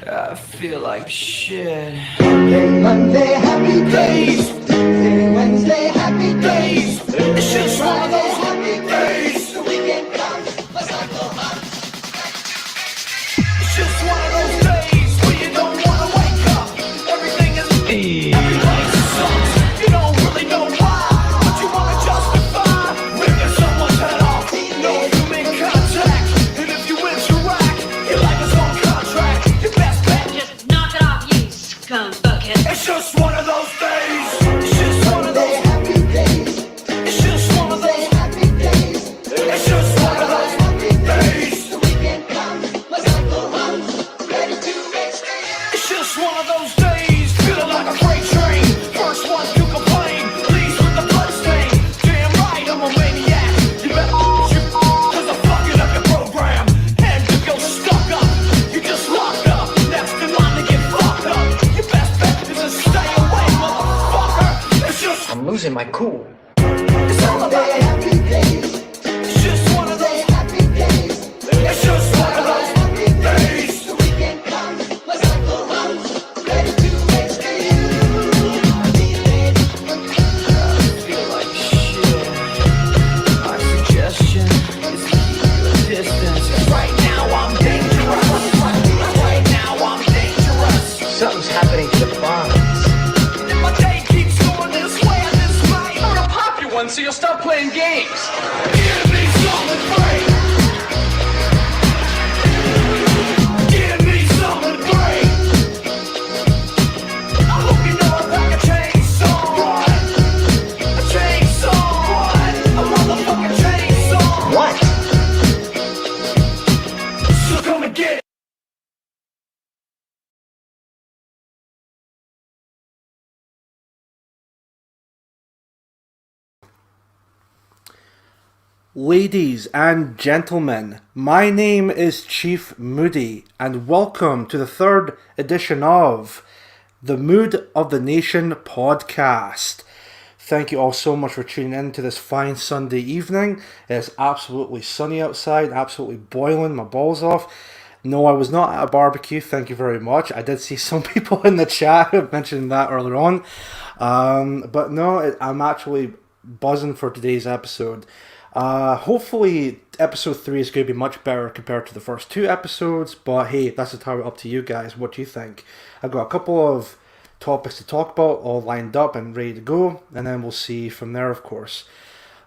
I feel like shit. Monday, happy days. Tuesday, Wednesday, happy days. It's just one of those happy days. The weekend comes, let's not go home. It's just one of those days where you don't wanna wake up. Everything is everybody sucks. You don't really know why, but you wanna justify ripping someone's head off. No human contact, and if you interact, your life is on contract. Your best bet, Just knock it off, you scum bucket. it's just one of those days. It's just one of those. Happy days. It's just one of those. Happy days. It's just one of those days. The weekend comes, let's not go home. Ready to make stations. It's just one of those days, feeling like a freight train. First one to complain, leaves with the bloodstain. Damn right, I'm a maniac. You better you, cause I'm fucking up your program. And if you're stuck up, you just locked up. Next in line to get fucked up. Your best bet is to stay away, motherfucker. It's just, I'm losing my cool. it's all about it. Happy days. It's just one of those, Happy days. it's just one of those days. The weekend comes, let's not go home. Ready to make stations. Feel like shit. My suggestion is to keep you a distance. Right now I'm dangerous. Right now I'm dangerous. Something's happening to the bonds. And my day keeps going this way and this way. I'm gonna pop you one so you'll stop playing games. Give me something great. Give me something great. I hope you know I'm like a chainsaw. A chainsaw. A motherfucking chainsaw. What? So come and get it. Ladies and gentlemen, my name is Chief Moody, and welcome to the third edition of the Mood of the Nation podcast. Thank you all so much for tuning in to this fine Sunday evening. It's absolutely sunny outside, absolutely boiling my balls off. No, I was not at a barbecue, thank you very much. I did see some people in the chat mentioning that earlier on. But no, I'm actually buzzing for today's episode. Hopefully episode 3 is going to be much better compared to the first 2 episodes, but hey, that's entirely up to you guys. What do you think? I've got a couple of topics to talk about all lined up and ready to go, and then we'll see from there, of course.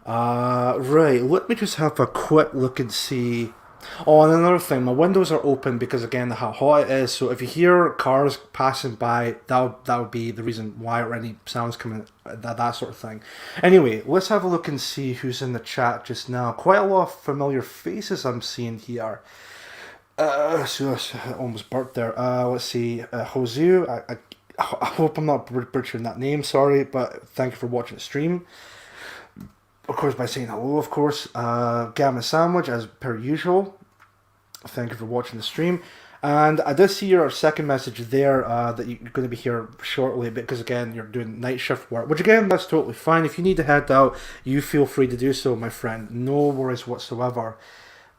Right, let me just have a quick look and see. Oh, and another thing, my windows are open because again of how hot it is, so if you hear cars passing by, that would be the reason why, or any sounds coming, that sort of thing. Anyway, let's have a look and see who's in the chat just now. Quite a lot of familiar faces I'm seeing here. So I almost burped there. Let's see, Josu, I hope I'm not butchering that name, sorry, but thank you for watching the stream. Of course, by saying hello, of course. Gammon Sandwich, as per usual. Thank you for watching the stream. And I did see your second message there that you're going to be here shortly because, again, you're doing night shift work. Which, again, that's totally fine. If you need to head out, you feel free to do so, my friend. No worries whatsoever.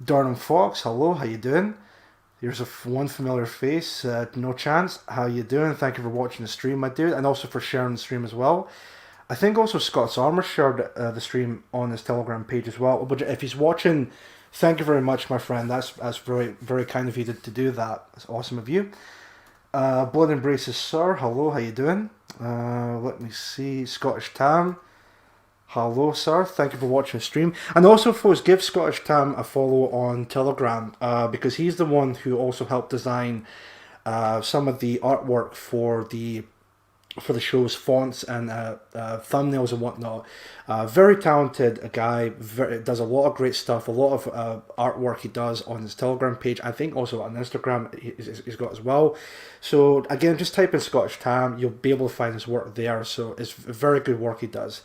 Darnum Fox, hello, how you doing? Here's one familiar face, No Chance. How you doing? Thank you for watching the stream, my dude. And also for sharing the stream as well. I think also Scott's Armor shared the stream on his Telegram page as well. But if he's watching, thank you very much, my friend. That's very, very kind of you to do that. That's awesome of you. Blood Embraces Sir, hello, how you doing? Let me see. Scottish Tam, hello, sir. Thank you for watching the stream. And also, folks, give Scottish Tam a follow on Telegram because he's the one who also helped design some of the artwork for the show's fonts and thumbnails and whatnot. Very talented guy, does a lot of great stuff, a lot of artwork he does on his Telegram page. I think also on Instagram he's got as well. So again, just type in Scottish Tam, you'll be able to find his work there. So it's very good work he does.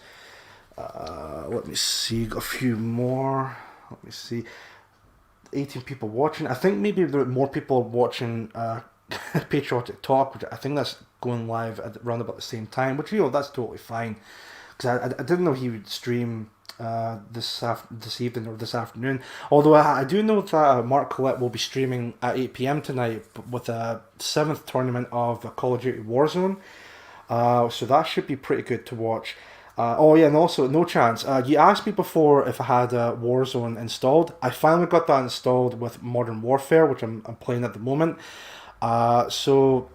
Let me see, got a few more. Let me see. 18 people watching. I think maybe there are more people watching Patriotic Talk, which I think that's going live at around about the same time, which, you know, that's totally fine, because I didn't know he would stream this evening or this afternoon. Although I do know that Mark Collette will be streaming at 8 p.m. tonight with a 7th tournament of Call of Duty Warzone. So that should be pretty good to watch. Oh yeah, and also No Chance. You asked me before if I had Warzone installed. I finally got that installed with Modern Warfare, which I'm playing at the moment. So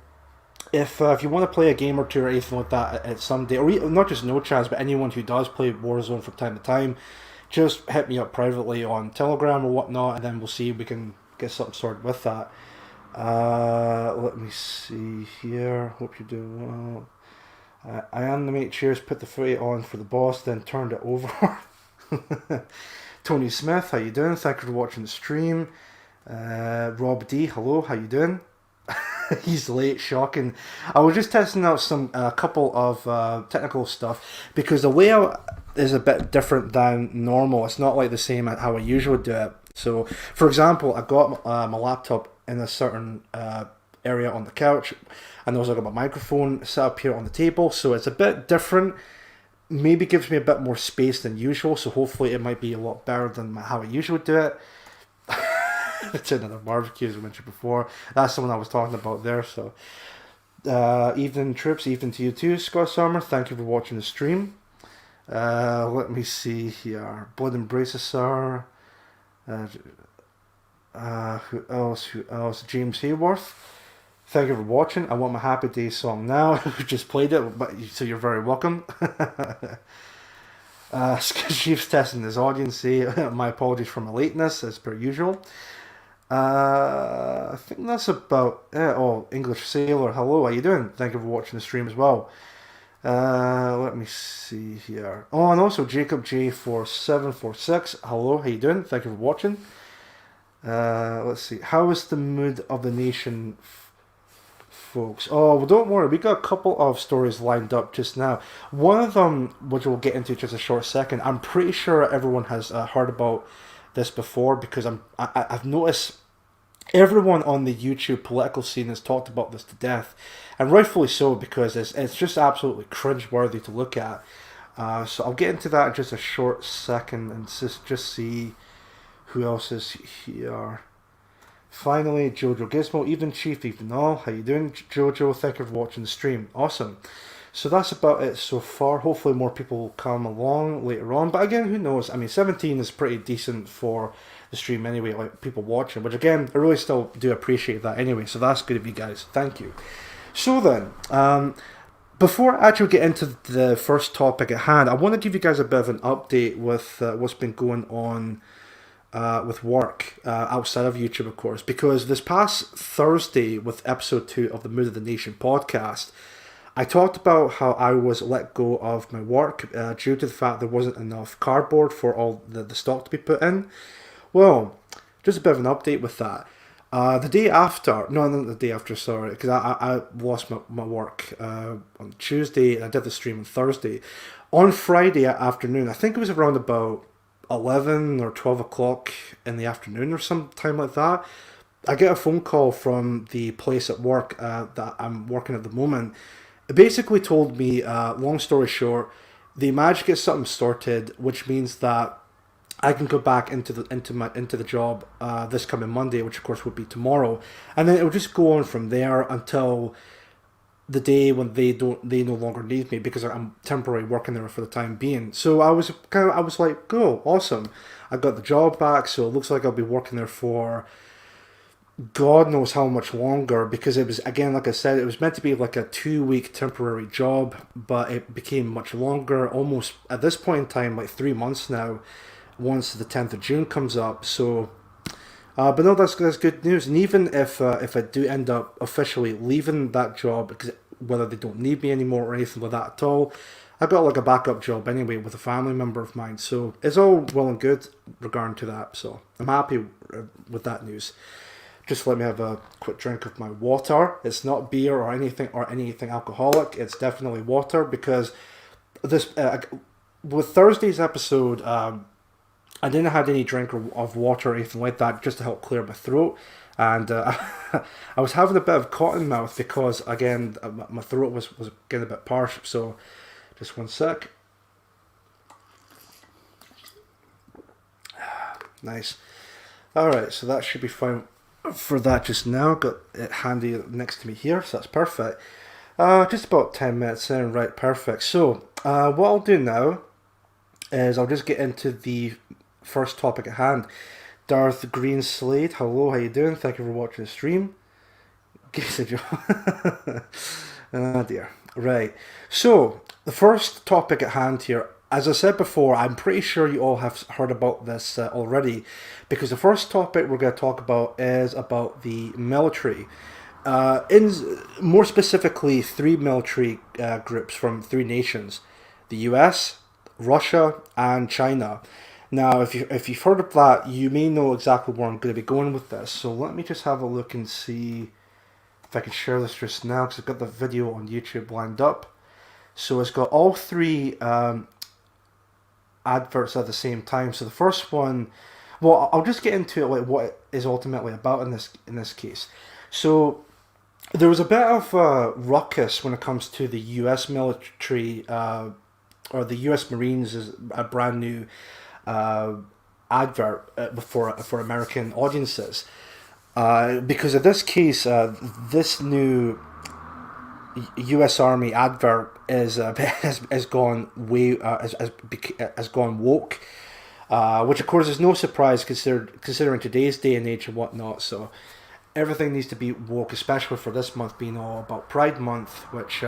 if you want to play a game or two or anything like that at some day, or not just No Chance, but anyone who does play Warzone from time to time, just hit me up privately on Telegram or whatnot, and then we'll see if we can get something sorted with that. Let me see here. Hope you're doing well. I animate cheers, put the footy on for the boss, then turned it over. Tony Smith, how you doing? Thank you for watching the stream. Rob D, hello, how you doing? He's late, shocking. I was just testing out a couple of technical stuff because the layout is a bit different than normal. It's not like the same how I usually do it. So, for example, I got my laptop in a certain area on the couch, and also I got my microphone set up here on the table, so it's a bit different. Maybe gives me a bit more space than usual, so hopefully it might be a lot better than how I usually do it. It's another barbecue, as I mentioned before. That's the one I was talking about there. So, evening trips, evening to you too, Scott Summer. Thank you for watching the stream. Let me see here. Blood Embraces, sir. Who else? James Hayworth. Thank you for watching. I want my Happy Day song now. We just played it, so you're very welcome. Chief's testing his audience. My apologies for my lateness, as per usual. I think that's about it. Oh, English Sailor, hello, how you doing? Thank you for watching the stream as well. Let me see here. Oh, and also Jacob J4746, hello, how you doing? Thank you for watching. Let's see. How is the mood of the nation, folks? Oh, well, don't worry. We got a couple of stories lined up just now. One of them, which we'll get into just a short second, I'm pretty sure everyone has heard about this before because I've noticed everyone on the YouTube political scene has talked about this to death, and rightfully so because it's just absolutely cringeworthy to look at. So I'll get into that in just a short second and just see who else is here. Finally, Jojo Gizmo, evening Chief, evening all. How you doing, Jojo? Thank you for watching the stream. Awesome. So that's about it so far. Hopefully more people will come along later on. But again, who knows? I mean, 17 is pretty decent for the stream anyway, like people watching. Which again, I really still do appreciate that anyway. So that's good of you guys. Thank you. So then, before I actually get into the first topic at hand, I want to give you guys a bit of an update with what's been going on with work outside of YouTube, of course, because this past Thursday with episode 2 of the Mood of the Nation podcast, I talked about how I was let go of my work due to the fact there wasn't enough cardboard for all the stock to be put in. Well, just a bit of an update with that. The day after, no, not the day after, sorry, because I lost my work on Tuesday and I did the stream on Thursday. On Friday afternoon, I think it was around about 11 or 12 o'clock in the afternoon or some time like that, I get a phone call from the place at work that I'm working at the moment. It basically told me, long story short, they managed to get something sorted, which means that I can go back into the job this coming Monday, which of course would be tomorrow, and then it will just go on from there until the day when they no longer need me because I'm temporarily working there for the time being. So I was like, go, awesome. I got the job back, so it looks like I'll be working there for God knows how much longer, because it was, again, like I said, it was meant to be like a 2-week temporary job, but it became much longer, almost at this point in time, like 3 months now, once the 10th of June comes up. So but no, that's good news. And even if I do end up officially leaving that job, because whether they don't need me anymore or anything like that at all, I got like a backup job anyway with a family member of mine. So it's all well and good regarding to that. So I'm happy with that news. Just let me have a quick drink of my water. It's not beer or anything alcoholic. It's definitely water, because this with Thursday's episode, I didn't have any drink of water or anything like that, just to help clear my throat. And I was having a bit of cotton mouth because, again, my throat was getting a bit parched. So just one sec. Nice. Alright, so that should be fine for that just now. Got it handy next to me here, so that's perfect. Just about 10 minutes in, right, perfect. So, what I'll do now is I'll just get into the first topic at hand. Darth Green Slade, hello, how you doing? Thank you for watching the stream. Give us a oh dear. Right, so the first topic at hand here, as I said before, I'm pretty sure you all have heard about this already, because the first topic we're going to talk about is about the military. More specifically, three military groups from three nations: the US, Russia, and China. Now, if you've heard of that, you may know exactly where I'm going to be going with this. So let me just have a look and see if I can share this just now, because I've got the video on YouTube lined up. So it's got all three adverts at the same time. So the first one, well, I'll just get into it, like what it is ultimately about in this case. So there was a bit of ruckus when it comes to the US military, or the US Marines is a brand new advert for American audiences. Because in this case, this new U.S. Army advert has gone woke, which of course is no surprise considering today's day and age and whatnot. So everything needs to be woke, especially for this month being all about Pride Month, which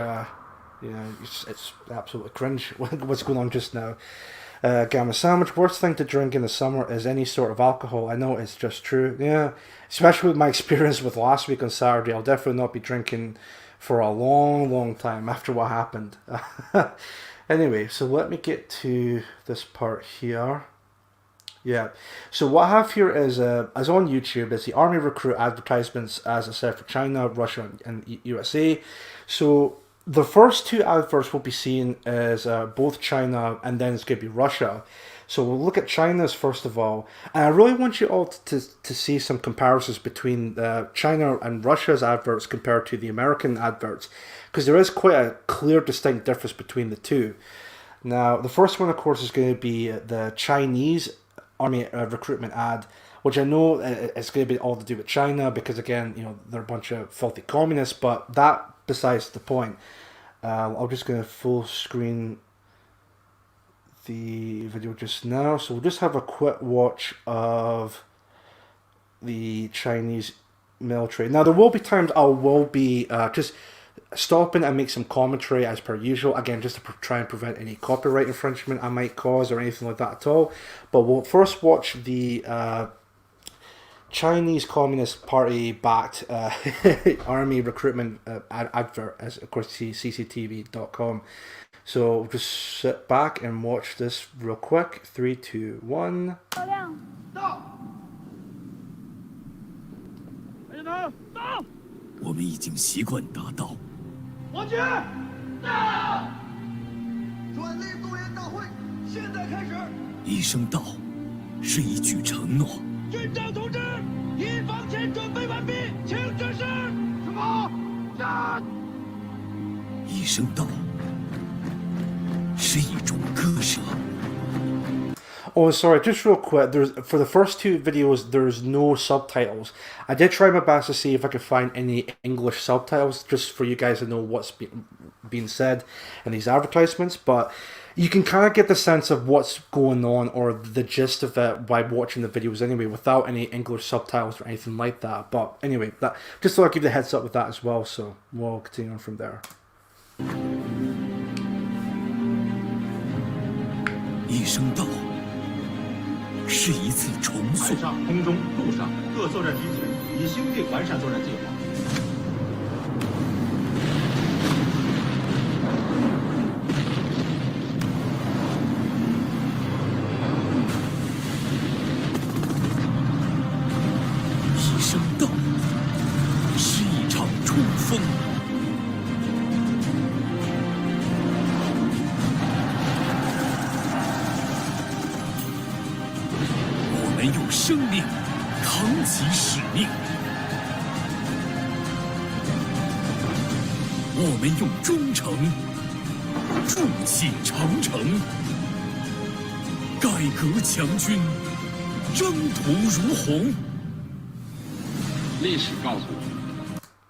it's absolutely cringe what's going on just now. Gamma Sandwich, worst thing to drink in the summer is any sort of alcohol. I know, it's just true. Yeah, especially with my experience with last week on Saturday. I'll definitely not be drinking for a long time after what happened. Anyway, so let me get to this part here. Yeah, so what I have here is, as on YouTube, is the Army recruit advertisements, as I said, for China, Russia, and USA. So the first two adverts we'll be seeing is both China, and then it's going to be Russia. So we'll look at China's first of all, and I really want you all to see some comparisons between China and Russia's adverts compared to the American adverts, because there is quite a clear, distinct difference between the two. Now, the first one, of course, is going to be the Chinese Army recruitment ad, which I know it's going to be all to do with China, because again, they're a bunch of filthy communists, but that besides the point. I'm just going to full screen the video just now, so we'll just have a quick watch of the Chinese military. Now, there will be times I will be just stopping and make some commentary as per usual, again just to try and prevent any copyright infringement I might cause or anything like that at all. But we'll first watch the Chinese Communist Party backed army recruitment advert, as of course CCTV.com. So just sit back and watch this real quick. 3, 2, 1. 我们已经习惯达到。王军，到！专利动员大会现在开始。一声到，是一句承诺。军长同志，一方前准备完毕，请指示。什么？战！一声到，是一种割舍。 Oh, sorry, just real quick, for the first two videos, there's no subtitles. I did try my best to see if I could find any English subtitles, just for you guys to know what's being said in these advertisements, but you can kind of get the sense of what's going on, or the gist of it, by watching the videos anyway, without any English subtitles or anything like that. But anyway, that just thought I'd give you the heads up with that as well, so we'll continue on from there. 一声到，是一次重塑。海上、空中、陆上各作战机组已兴建完善作战计划。一声到，是一场冲锋。 我们用生命扛起使命，我们用忠诚筑起长城。改革强军，征途如虹。历史告诉我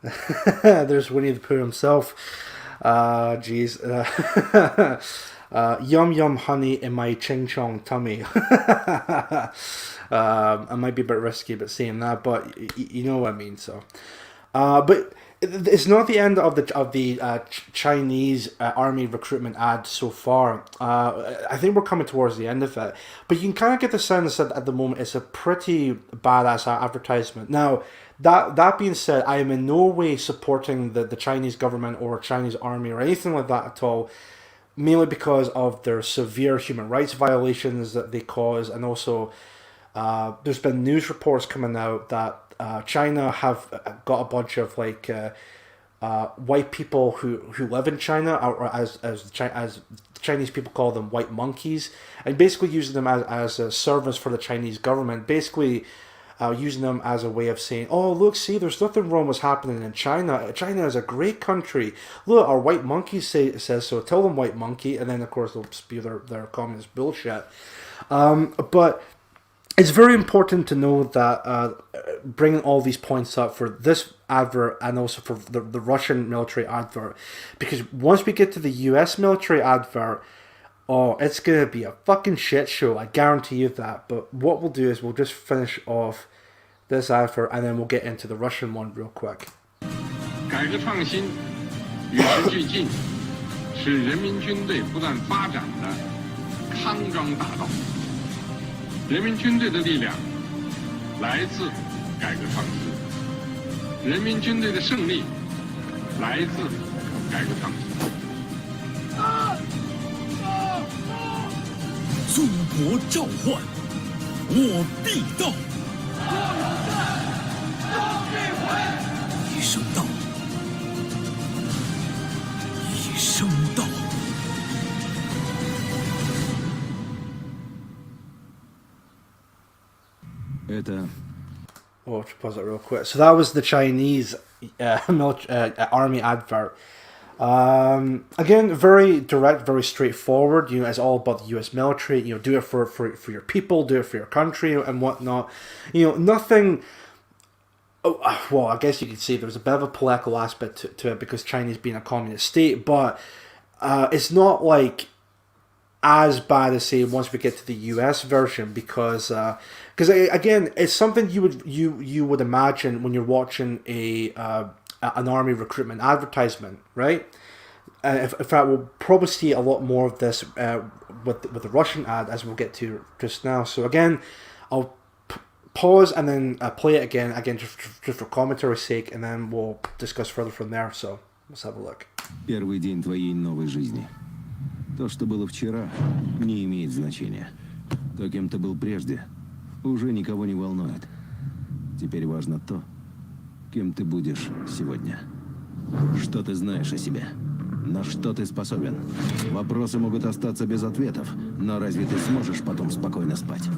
们， There's Winnie the Pooh himself. Geez. Yum yum honey in my ching chong tummy. I might be a bit risky about saying that, but you know what I mean. So, but it's not the end of the Chinese army recruitment ad so far. I think we're coming towards the end of it, but you can kind of get the sense that at the moment it's a pretty badass advertisement. Now, that being said, I am in no way supporting the Chinese government or Chinese army or anything like that at all, mainly because of their severe human rights violations that they cause, and also there's been news reports coming out that China have got a bunch of like white people who live in China, or as Chinese people call them, white monkeys, and basically using them as a servants for the Chinese government, basically using them as a way of saying, oh, look, see, there's nothing wrong what's happening in China. China is a great country. Look, our white monkeys says so. Tell them, white monkey. And then, of course, they'll spew their communist bullshit. But it's very important to know that bringing all these points up for this advert and also for the Russian military advert, because once we get to the US military advert, oh, it's going to be a fucking shit show. I guarantee you that. But what we'll do is we'll just finish off this advert and then we'll get into the Russian one real quick. 改革创新与时俱进，是人民军队不断发展的康庄大道。人民军队的力量来自改革创新，人民军队的胜利来自改革创新。祖国召唤，我必到。一声到，一声到。Это Oh, to pause it real quick. So that was the Chinese army advert. Again, very direct, very straightforward. You know, it's all about the U.S. military. You know, do it for your people, do it for your country, and whatnot. You know, nothing. Oh, well, I guess you could say there's a bit of a political aspect to it because China's being a communist state, but it's not like as bad as say once we get to the US version, because again, it's something you would imagine when you're watching an army recruitment advertisement, right? In fact, we'll probably see a lot more of this with the Russian ad, as we'll get to just now. So again, I'll pause and then play it again just for commentary's sake, and then we'll discuss further from there. So let's have a look. первый день твоей новой жизни. То, что было вчера, не имеет значения. То, кем ты был прежде, уже никого не волнует. Теперь важно то, кем ты будешь сегодня. Что ты знаешь о себе? На что ты способен? Вопросы могут остаться без ответов, но разве ты сможешь потом спокойно спать?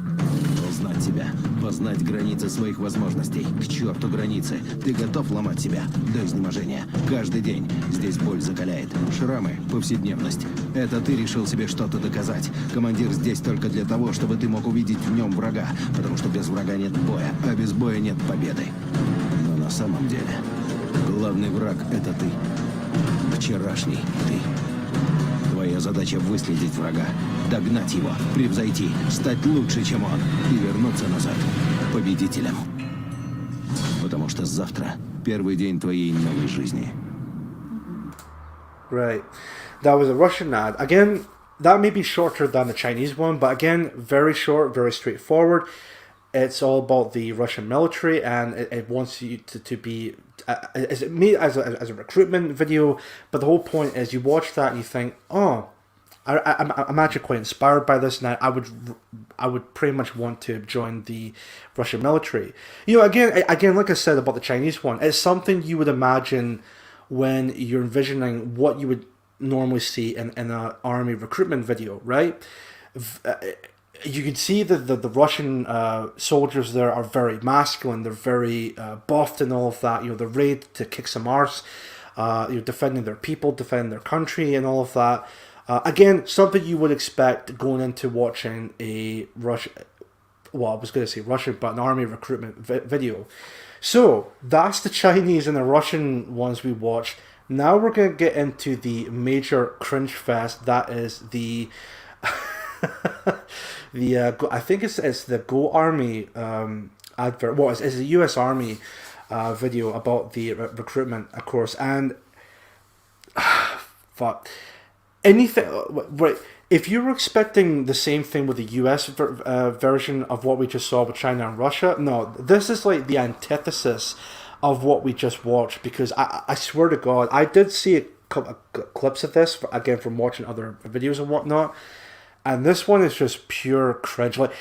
Узнать себя, познать границы своих возможностей. К черту границы. Ты готов ломать себя до изнеможения. Каждый день здесь боль закаляет. Шрамы, повседневность. Это ты решил себе что-то доказать. Командир здесь только для того, чтобы ты мог увидеть в нем врага. Потому что без врага нет боя, а без боя нет победы. Но на самом деле, главный враг — это ты. Вчерашний ты. Твоя задача — выследить врага, догнать его, превзойти, стать лучше, чем он, и вернуться назад победителем. Потому что завтра первый день твоей новой жизни. Right. That was a Russian ad. Again, that may be shorter than the Chinese one, but again, very short, very straightforward. It's all about the Russian military, and it wants you to be is it made as a recruitment video, but the whole point is you watch that and you think, oh, I'm actually quite inspired by this, and I would pretty much want to join the Russian military. You know, again, like I said about the Chinese one, it's something you would imagine when you're envisioning what you would normally see in an army recruitment video, right? You can see that the Russian soldiers there are very masculine. They're very buffed and all of that. You know, they're ready to kick some arse. You're defending their people, defending their country, and all of that. Again, something you would expect going into watching a well, I was going to say Russian, but an army recruitment video. So that's the Chinese and the Russian ones we watched. Now we're going to get into the major cringe fest. That is the I think it's the Go Army advert. Well, it's the U.S. Army video about the recruitment, of course, and fuck anything. Right, if you were expecting the same thing with the U.S. Version of what we just saw with China and Russia, no, this is like the antithesis of what we just watched, because I swear to God, I did see a couple clips of this, again, from watching other videos and whatnot, and this one is just pure cringe. Like,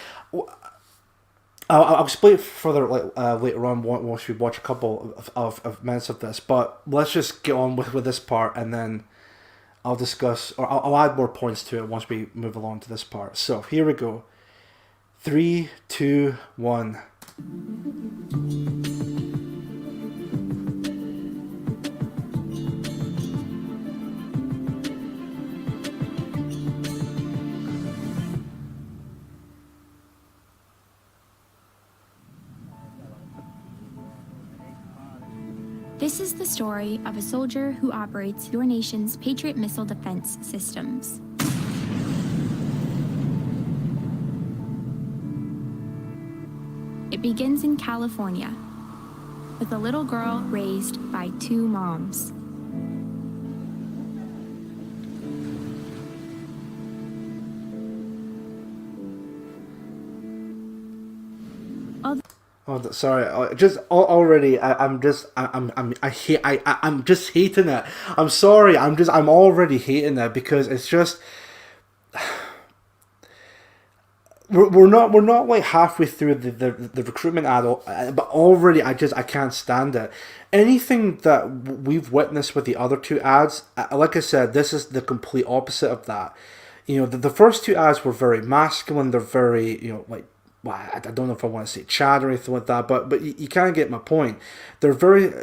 I'll explain it further later on once we watch a couple of minutes of this, but let's just get on with this part, and then I'll discuss, or I'll add more points to it once we move along to this part. So here we go. 3, 2, 1. This is the story of a soldier who operates your nation's Patriot missile defense systems. It begins in California with a little girl raised by 2 moms. Oh, sorry. Just already, I'm just hating it. I'm sorry. I'm already hating it, because it's just we're not like halfway through the recruitment ad, but already I can't stand it. Anything that we've witnessed with the other 2 ads, like I said, this is the complete opposite of that. You know, the first 2 ads were very masculine. They're very, like, well, I don't know if I want to say Chad or anything like that, but you kind of get my point. They're very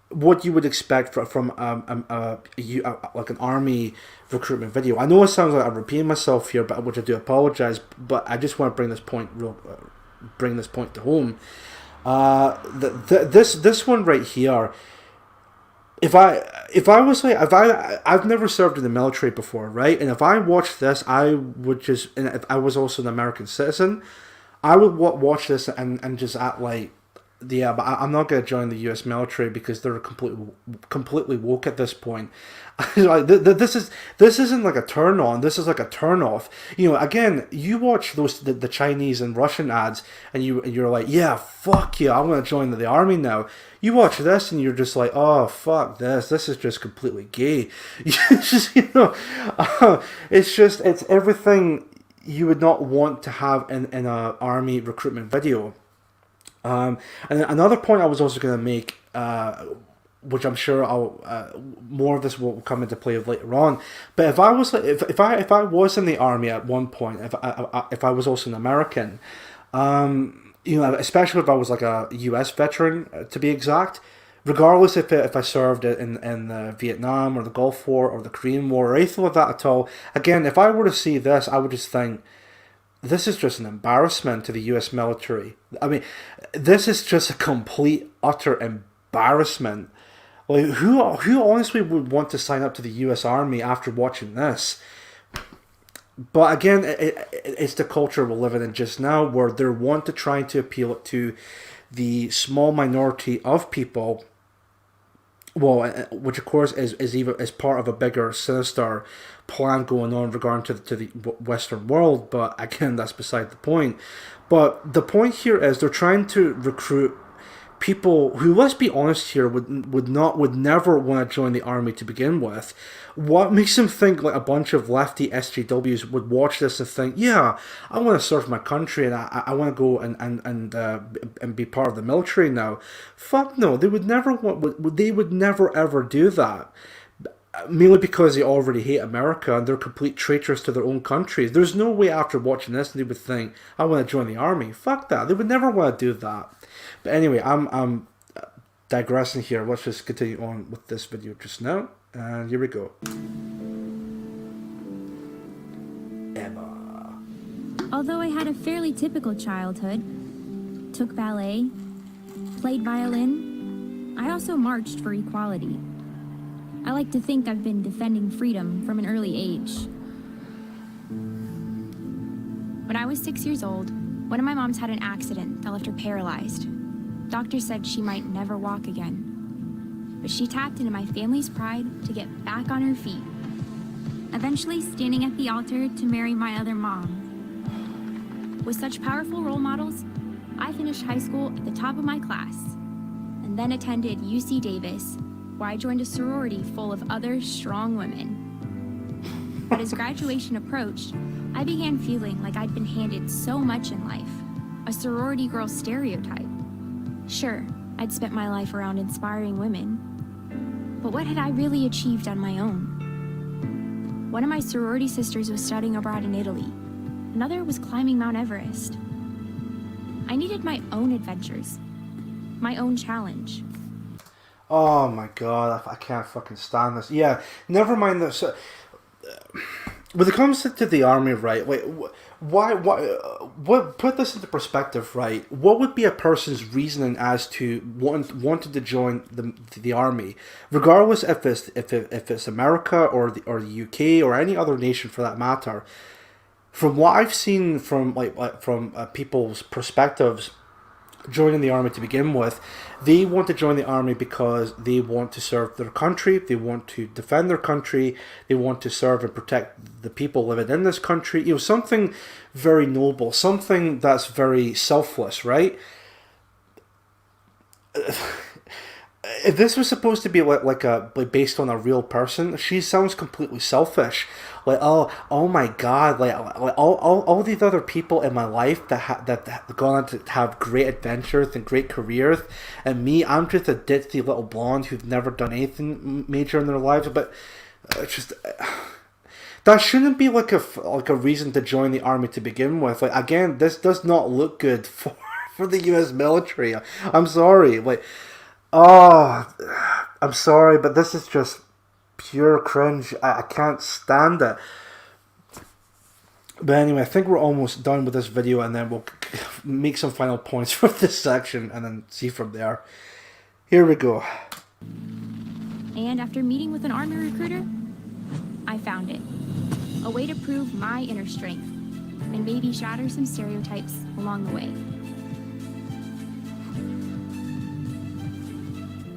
what you would expect from like an army recruitment video. I know it sounds like I'm repeating myself here, but which I do apologize. But I just want to bring this point to home. This one right here. I've never served in the military before, right? And if I watched this, I would just, and if I was also an American citizen, I would watch this and just act like, yeah, but I'm not going to join the U.S. military because they're completely woke at this point. Like, this isn't like a turn on. This is like a turn off. You know, again, you watch the Chinese and Russian ads, and you're like, yeah, fuck yeah, I'm going to join the army now. You watch this and you're just like, oh, fuck this. This is just completely gay. It's just, it's everything you would not want to have in an army recruitment video. And another point I was also going to make, which I'm sure more of this will come into play later on. But if I was if I was in the army at one point, if I was also an American, especially if I was like a U.S. veteran to be exact, regardless if I served in the Vietnam or the Gulf War or the Korean War or anything like that at all, again, if I were to see this, I would just think, this is just an embarrassment to the U.S. military. I mean, this is just a complete, utter embarrassment. Like, who honestly would want to sign up to the U.S. Army after watching this? But again, it's the culture we're living in just now, where they're to trying to appeal to the small minority of people. Well, which of course is part of a bigger, sinister plan going on regarding to the Western world. But again, that's beside the point. But the point here is they're trying to recruit people who, let's be honest here, would never want to join the army to begin with. What makes them think like a bunch of lefty SJWs would watch this and think, yeah, I want to serve my country and I want to go and be part of the military now? Fuck no, they would never ever do that. Mainly because they already hate America and they're complete traitors to their own countries. There's no way after watching this they would think, I want to join the army. Fuck that. They would never want to do that. But anyway, I'm digressing here. Let's just continue on with this video just now. And here we go. Emma. Although I had a fairly typical childhood, took ballet, played violin, I also marched for equality. I like to think I've been defending freedom from an early age. When I was 6 years old, one of my moms had an accident that left her paralyzed. Doctors said she might never walk again. But she tapped into my family's pride to get back on her feet, eventually standing at the altar to marry my other mom. With such powerful role models, I finished high school at the top of my class, and then attended UC Davis, where I joined a sorority full of other strong women. But as graduation approached, I began feeling like I'd been handed so much in life, a sorority girl stereotype. Sure, I'd spent my life around inspiring women, but what had I really achieved on my own? One of my sorority sisters was studying abroad in Italy. Another was climbing Mount Everest. I needed my own adventures, my own challenge. Oh my god, I can't fucking stand this. Yeah, never mind this. When it comes to the army, right? Wait, what? Put this into perspective, right? What would be a person's reasoning as to wanting to join the army, regardless if it's America or the UK or any other nation for that matter? From what I've seen from people's perspectives, joining the army to begin with, they want to join the army because they want to serve their country, they want to defend their country, they want to serve and protect the people living in this country. You know, something very noble, something that's very selfless, right? If this was supposed to be like based on a real person, she sounds completely selfish. Like, oh my god, like all these other people in my life that have gone on to have great adventures and great careers, and me, I'm just a ditzy little blonde who's never done anything major in their lives. But that shouldn't be like a reason to join the army to begin with. Like, again, this does not look good for the U.S. military. I'm sorry, like. Oh, I'm sorry, but this is just pure cringe. I can't stand it. But anyway, I think we're almost done with this video, and then we'll make some final points for this section and then see from there. Here we go. And after meeting with an army recruiter, I found it. A way to prove my inner strength and maybe shatter some stereotypes along the way.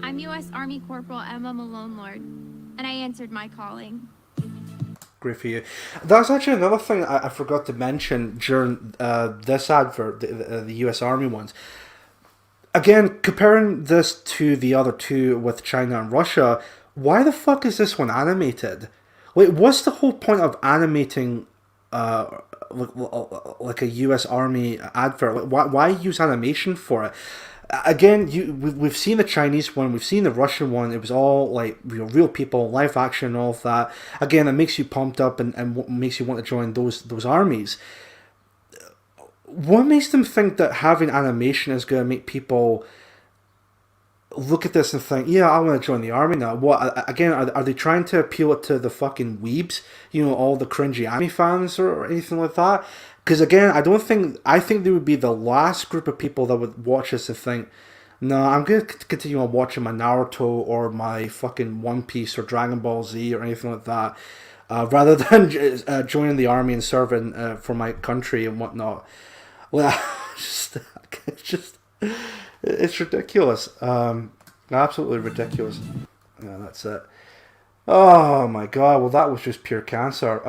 I'm U.S. Army Corporal Emma Malone Lord, and I answered my calling. Great for you. That's actually another thing I forgot to mention during this advert, the U.S. Army ones. Again, comparing this to the other two with China and Russia, why the fuck is this one animated? Wait, what's the whole point of animating like a U.S. Army advert? Like, why use animation for it? Again, we've seen the Chinese one, we've seen the Russian one. It was all like real people, live action, and all of that. Again, it makes you pumped up and makes you want to join those armies. What makes them think that having animation is going to make people look at this and think, yeah, I want to join the army now? What, again, are they trying to appeal to the fucking weebs? You know, all the cringy anime fans or anything like that? Because again, I think they would be the last group of people that would watch this and think, no, I'm going to continue on watching my Naruto or my fucking One Piece or Dragon Ball Z or anything like that, rather than joining the army and serving for my country and whatnot. Well, it's ridiculous. Absolutely ridiculous. Yeah, that's it. Oh my god, well that was just pure cancer.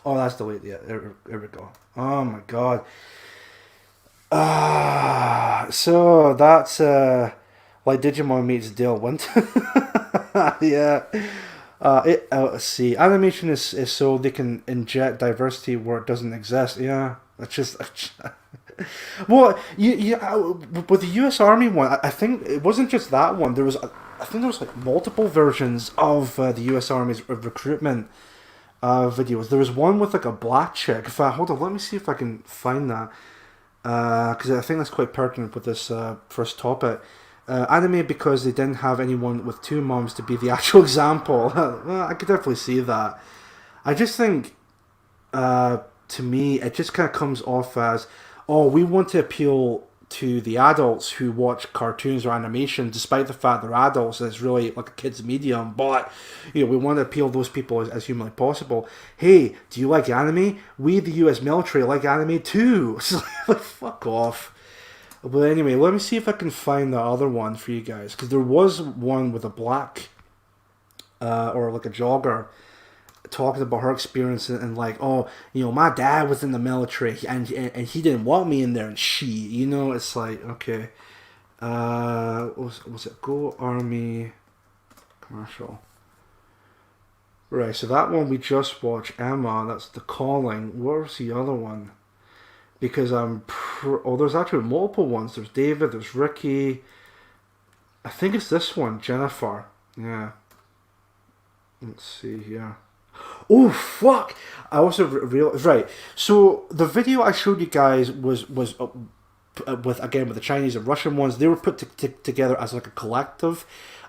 Oh, that's delayed. Yeah, there we go. Oh my god. So that's like Digimon meets Dale Winton. Yeah. Let's see. Animation is so they can inject diversity where it doesn't exist. Yeah, it's just. Well, with the U.S. Army one, I think it wasn't just that one. I think there was like multiple versions of the U.S. Army's recruitment videos. There was one with like a black chick. In fact, hold on, let me see if I can find that, because I think that's quite pertinent with this first topic. Anime because they didn't have anyone with two moms to be the actual example. Well, I could definitely see that. I just think to me, it just kind of comes off as, oh, we want to appeal to the adults who watch cartoons or animation, despite the fact they're adults, it's really like a kid's medium, but we want to appeal to those people as humanly possible. Hey, do you like anime? We, the US military, like anime too. So, like, fuck off. But anyway, let me see if I can find the other one for you guys, because there was one with a black or like a jogger talking about her experience and like, oh, my dad was in the military and he didn't want me in there, and it's like, okay, was it Go Army commercial? Right, so that one we just watched, Emma, that's The Calling. What was the other one? Because there's actually multiple ones. There's David, there's Ricky. I think it's this one, Jennifer. Yeah. Let's see here. Oh, fuck! I also realized, right, so the video I showed you guys was with the Chinese and Russian ones. They were put together as like a collective,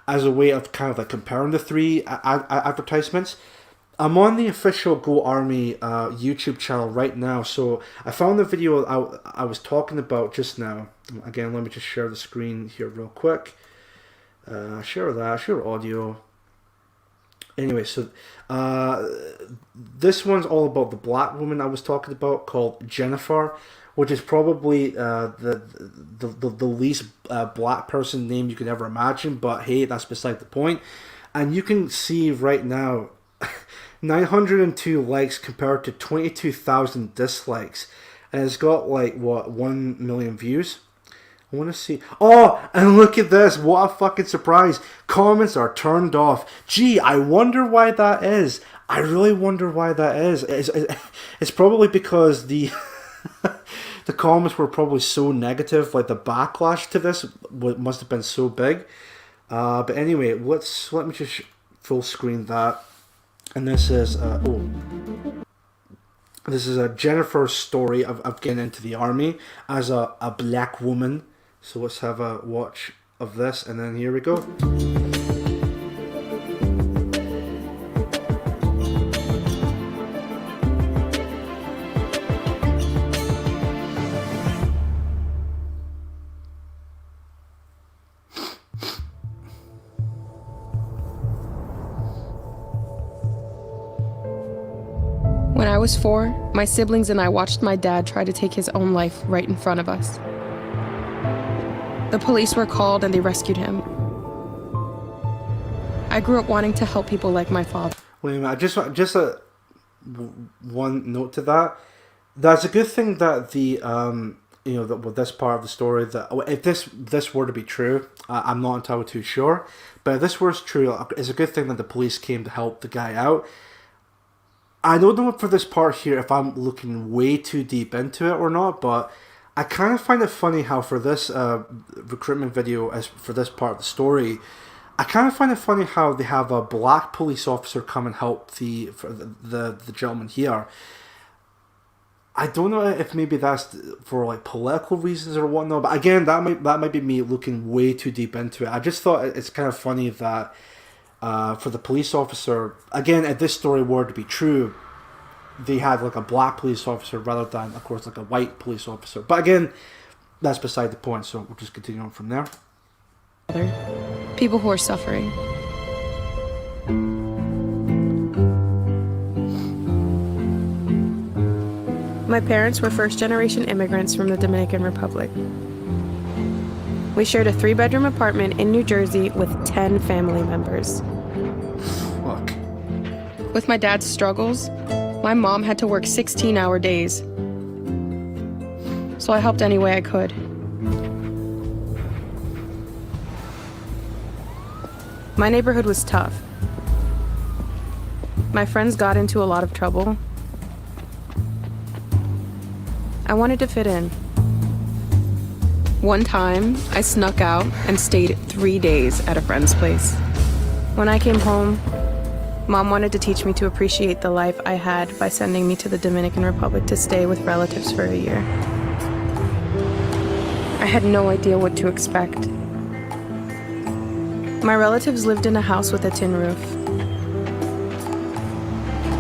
as a way of kind of like comparing the three advertisements. I'm on the official Go Army YouTube channel right now, so I found the video I was talking about just now. Again, let me just share the screen here real quick. Share audio. Anyway, so this one's all about the black woman I was talking about, called Jennifer, which is probably the least black person name you could ever imagine, but hey, that's beside the point. And you can see right now 902 likes compared to 22,000 dislikes, and it's got like 1 million views. I want to see. Oh, and look at this. What a fucking surprise. Comments are turned off. Gee, I wonder why that is. I really wonder why that is. It's probably because the the comments were probably so negative. Like the backlash to this must have been so big. But anyway, let me just full screen that. And this is this is a Jennifer's story of getting into the army as a black woman. So let's have a watch of this, and then here we go. When I was 4, my siblings and I watched my dad try to take his own life right in front of us. The police were called and they rescued him. I grew up wanting to help people like my father. Wait a minute, just one note to that. That's a good thing that the that with this part of the story, that if this were to be true, I'm not entirely too sure, but if this was true, it's a good thing that the police came to help the guy out. I don't know for this part here if I'm looking way too deep into it or not, but I kind of find it funny how for this recruitment video, as for this part of the story, I kind of find it funny how they have a black police officer come and help the gentleman here. I don't know if maybe that's for like political reasons or whatnot, but again, that might be me looking way too deep into it. I just thought it's kind of funny that for the police officer, again, if this story were to be true, they had like a black police officer rather than, of course, like a white police officer. But again, that's beside the point, so we'll just continue on from there. People who are suffering. My parents were first-generation immigrants from the Dominican Republic. We shared a 3-bedroom apartment in New Jersey with 10 family members. Fuck. With my dad's struggles, my mom had to work 16-hour days. So I helped any way I could. My neighborhood was tough. My friends got into a lot of trouble. I wanted to fit in. One time, I snuck out and stayed 3 days at a friend's place. When I came home, Mom wanted to teach me to appreciate the life I had by sending me to the Dominican Republic to stay with relatives for a year. I had no idea what to expect. My relatives lived in a house with a tin roof.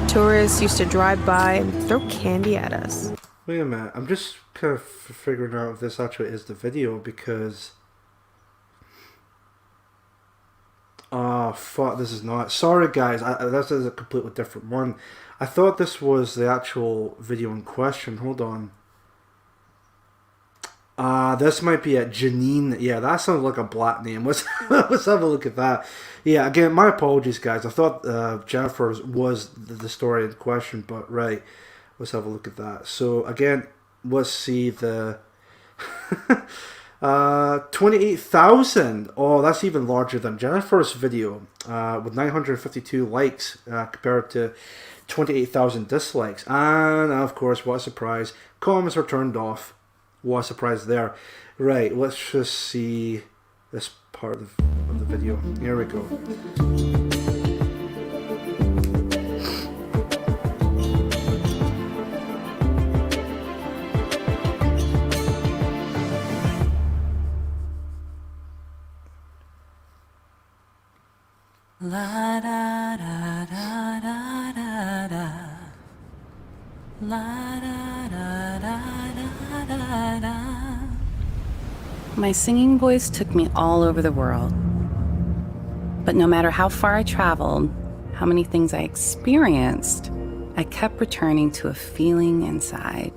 To Tourists used to drive by and throw candy at us. Wait a minute, I'm just kind of figuring out if this actually is the video because... Oh, fuck, this is not. Sorry, guys, this is a completely different one. I thought this was the actual video in question. Hold on. This might be a Janine. Yeah, that sounds like a black name. Let's have a look at that. Yeah, again, my apologies, guys. I thought Jennifer's was the story in question, but right. Let's have a look at that. So, again, let's see the... 28,000. Oh, that's even larger than Jennifer's video, with 952 likes compared to 28,000 dislikes. And of course, what a surprise, comments are turned off. What a surprise there. Right, let's just see this part of the video. Here we go. La da da da da da da. La da da da da da. My singing voice took me all over the world. But no matter how far I traveled, how many things I experienced, I kept returning to a feeling inside.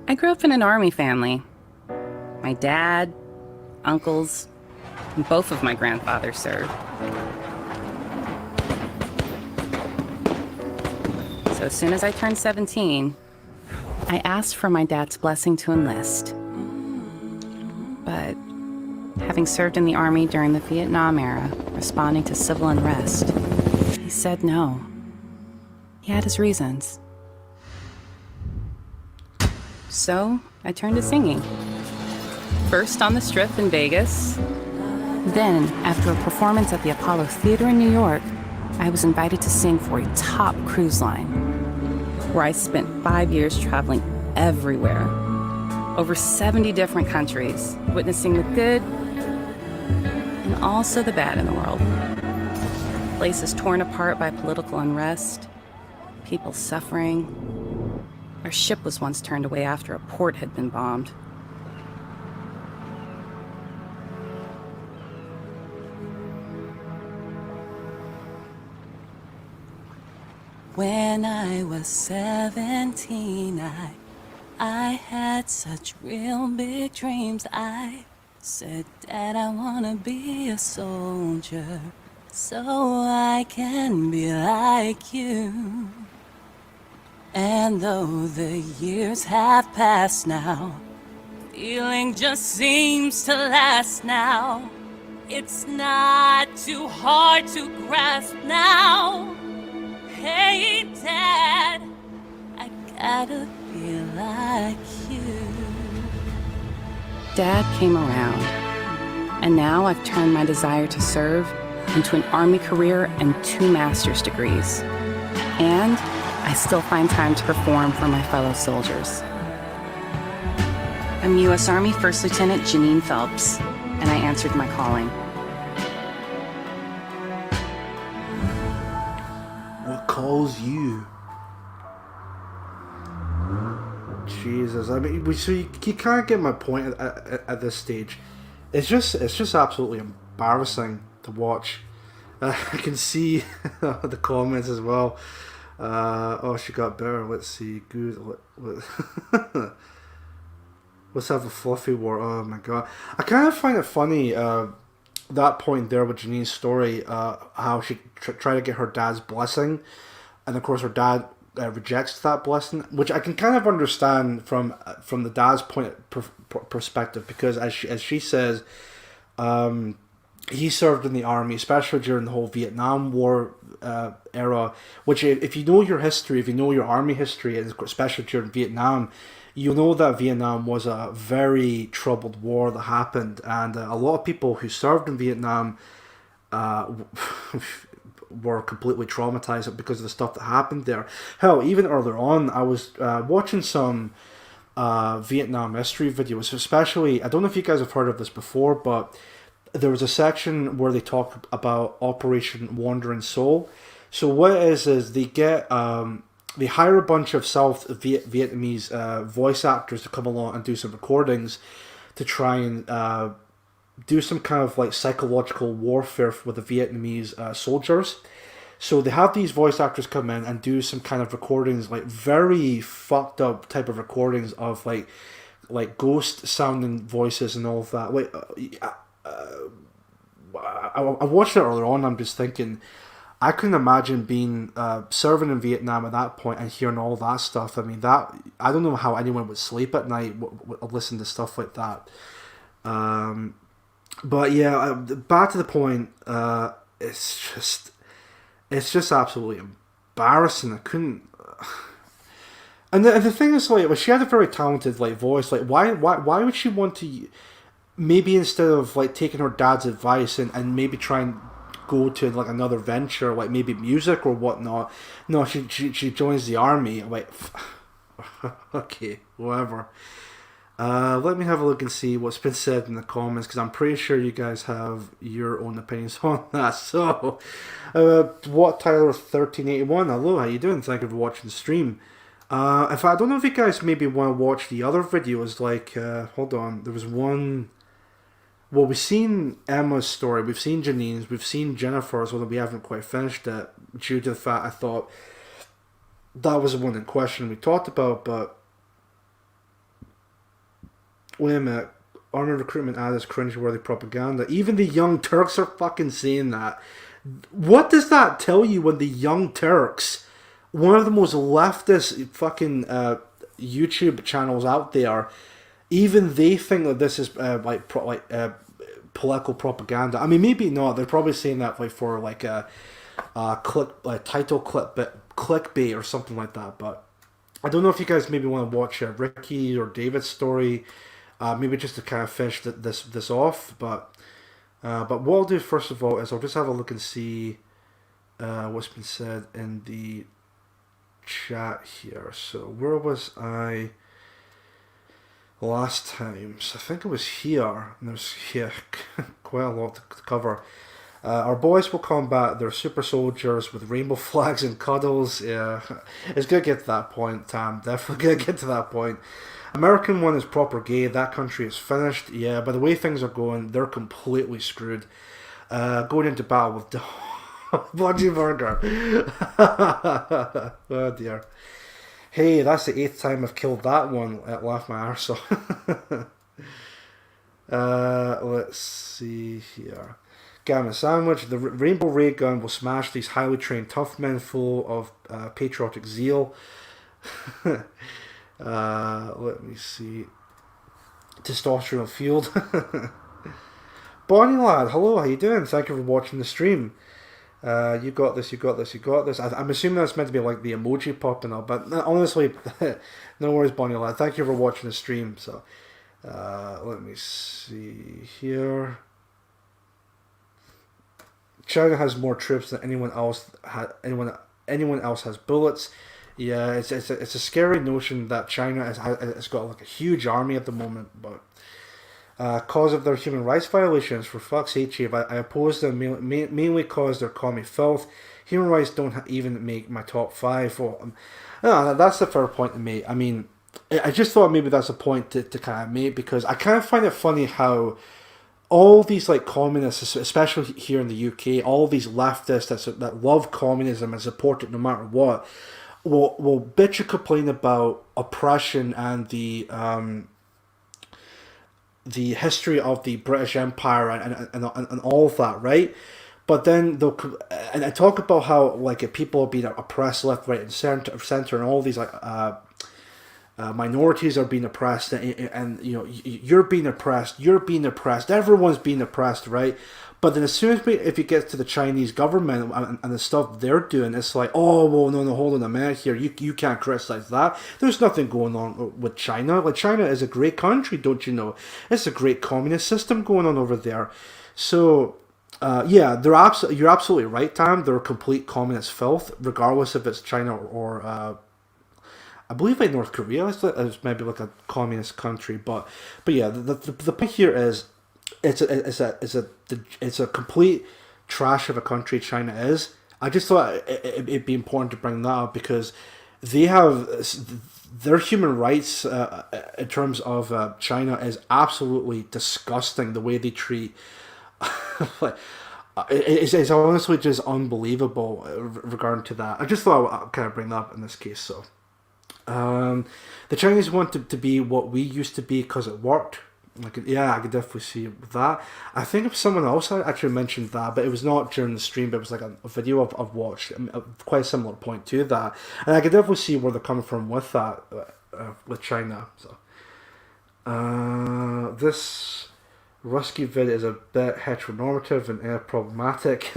I grew up in an army family. My dad, uncles, and both of my grandfathers served. So as soon as I turned 17, I asked for my dad's blessing to enlist. But having served in the Army during the Vietnam era, responding to civil unrest, he said no. He had his reasons. So I turned to singing. First on the Strip in Vegas. Then, after a performance at the Apollo Theater in New York, I was invited to sing for a top cruise line, where I spent 5 years traveling everywhere, over 70 different countries, witnessing the good and also the bad in the world. Places torn apart by political unrest, people suffering. Our ship was once turned away after a port had been bombed. When I was 17, I had such real big dreams. I said, Dad, I wanna be a soldier so I can be like you. And though the years have passed now, feeling just seems to last now. It's not too hard to grasp now. Hey, Dad, I gotta be like you. Dad came around, and now I've turned my desire to serve into an Army career and 2 master's degrees. And I still find time to perform for my fellow soldiers. I'm U.S. Army First Lieutenant Janine Phelps, and I answered my calling. What calls you? Jesus, I mean, so you can't get my point at this stage. It's just absolutely embarrassing to watch. I can see the comments as well. Oh, she got better. Let's see. Good. Let's have a fluffy war. Oh my god. I kind of find it funny, that point there with Janine's story, how she tried to get her dad's blessing, and of course her dad rejects that blessing, which I can kind of understand from the dad's perspective, because as she says, he served in the army, especially during the whole Vietnam War era, which if you know your history, if you know your army history, and especially during Vietnam, you know that Vietnam was a very troubled war that happened, and a lot of people who served in Vietnam were completely traumatized because of the stuff that happened there. Hell, even earlier on, I was watching some Vietnam history videos, especially, I don't know if you guys have heard of this before, but there was a section where they talk about Operation Wandering Soul. So what it is they get they hire a bunch of South Vietnamese voice actors to come along and do some recordings to try and do some kind of like psychological warfare with the Vietnamese soldiers. So they have these voice actors come in and do some kind of recordings, like very fucked up type of recordings of like ghost sounding voices and all of that. Like I watched it earlier on. I'm just thinking, I couldn't imagine being serving in Vietnam at that point and hearing all that stuff. I mean, that I don't know how anyone would sleep at night listen to stuff like that. But yeah, back to the point. It's just absolutely embarrassing. I couldn't. And the thing is, like, well, she had a very talented like voice. Like, why would she want to? Maybe instead of like taking her dad's advice and maybe try and go to like another venture, like maybe music or whatnot. No, she joins the army. Like, okay, whatever. Let me have a look and see what's been said in the comments, because I'm pretty sure you guys have your own opinions on that. So, what Tyler 1381? Hello, how you doing? Thank you for watching the stream. In fact, I don't know if you guys maybe want to watch the other videos. Like, hold on, there was one. Well, we've seen Emma's story, we've seen Janine's, we've seen Jennifer's, although we haven't quite finished it due to the fact I thought that was the one in question we talked about, but. Wait a minute. Army recruitment ad is cringeworthy propaganda. Even the Young Turks are fucking saying that. What does that tell you when the Young Turks, one of the most leftist fucking YouTube channels out there, even they think that this is political propaganda? I mean, maybe not. They're probably saying that like for like a title clickbait or something like that. But I don't know if you guys maybe want to watch Ricky or David's story. Maybe just to kind of finish this off, but what I'll do first of all is I'll just have a look and see what's been said in the chat here. So where was I last time? So I think it was here. And there's quite a lot to cover. Our boys will combat their super soldiers with rainbow flags and cuddles. Yeah, it's gonna get to that point, Tam. Definitely gonna get to that point. American one is proper gay. That country is finished. Yeah, by the way things are going, they're completely screwed. Going into battle with Bloody Burger. Oh dear. Hey, that's the 8th time I've killed that one. It laughed my arse off. Let's see here. Gamma Sandwich. The Rainbow Ray Gun will smash these highly trained tough men full of patriotic zeal. Let me see. Testosterone Field. Bonnie Lad, hello, how you doing? Thank you for watching the stream. You got this. I'm assuming that's meant to be like the emoji popping up, but honestly, no worries, Bonnie Lad. Thank you for watching the stream. So, let me see here. China has more troops than anyone else. Anyone else has bullets. Yeah, it's a scary notion that China has got like a huge army at the moment, but cause of their human rights violations, for fuck's sake, Chief, I oppose them mainly cause their commie filth. Human rights don't even make my top 5. Well, no, that's a fair point to make. I mean, I just thought maybe that's a point to kind of make, because I kind of find it funny how all these like communists, especially here in the UK, all these leftists that love communism and support it no matter what, will bitch and complain about oppression and the history of the British Empire and all of that, right? But then they'll and I talk about how like people are being oppressed left, right, and center, and all these like minorities are being oppressed, and you know you're being oppressed, everyone's being oppressed, right? But then as soon as if you get to the Chinese government and the stuff they're doing, it's like, oh, well, no, hold on a minute here. You can't criticize that. There's nothing going on with China. Like, China is a great country, don't you know? It's a great communist system going on over there. So, yeah, you're absolutely right, Tam. They're complete communist filth, regardless if it's China or I believe like North Korea. It's maybe like a communist country. But yeah, the point here is, it's a complete trash of a country. China is. I just thought it'd be important to bring that up because they have their human rights in terms of China is absolutely disgusting. The way they treat, like, it's honestly just unbelievable regarding to that. I just thought I'd kind of bring that up in this case. So, the Chinese wanted to be what we used to be because it worked. Like, yeah, I could definitely see that. I think if someone else actually mentioned that, but it was not during the stream, but it was like a video I've watched, quite a similar point to that. And I could definitely see where they're coming from with that, with China. So, this Rusky vid is a bit heteronormative and problematic.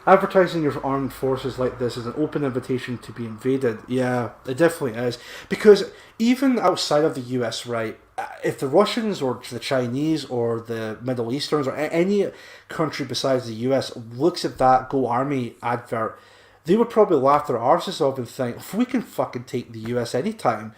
Advertising your armed forces like this is an open invitation to be invaded. Yeah, it definitely is. Because even outside of the US, right, if the Russians or the Chinese or the Middle Easterns or any country besides the US looks at that Go Army advert, they would probably laugh their arses off and think, if we can fucking take the US anytime.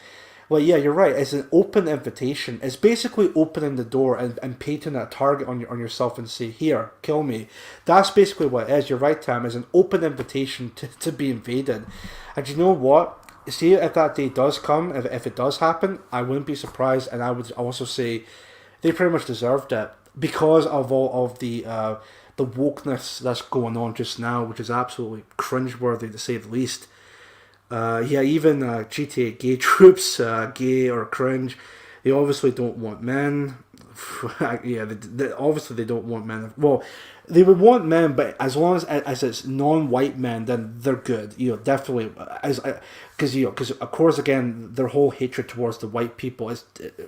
Well, yeah, you're right. It's an open invitation. It's basically opening the door and painting a target on yourself and say, here, kill me. That's basically what it is. You're right, Tam. It's an open invitation to be invaded. And you know what? See, if that day does come, if it does happen, I wouldn't be surprised. And I would also say they pretty much deserved it because of all of the wokeness that's going on just now, which is absolutely cringeworthy to say the least. Yeah, even GTA gay troops, gay or cringe, they obviously don't want men. Yeah, obviously they don't want men. Well, they would want men, but as long as it's non-white men, then they're good. You know, definitely, because of course, again, their whole hatred towards the white people is,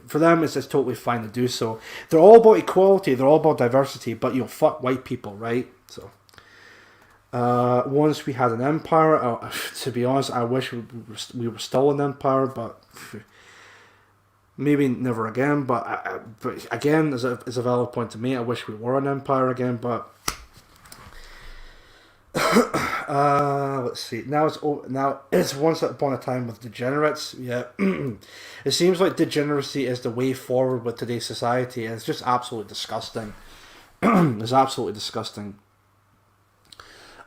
for them, it's totally fine to do so. They're all about equality. They're all about diversity. But fuck white people, right? So. Once we had an empire, to be honest, I wish we were still an empire, but maybe never again. But again, is a valid point to me. I wish we were an empire again, but let's see. Now it's once upon a time with degenerates. Yeah, it seems like degeneracy is the way forward with today's society. It's just absolutely disgusting. It's absolutely disgusting.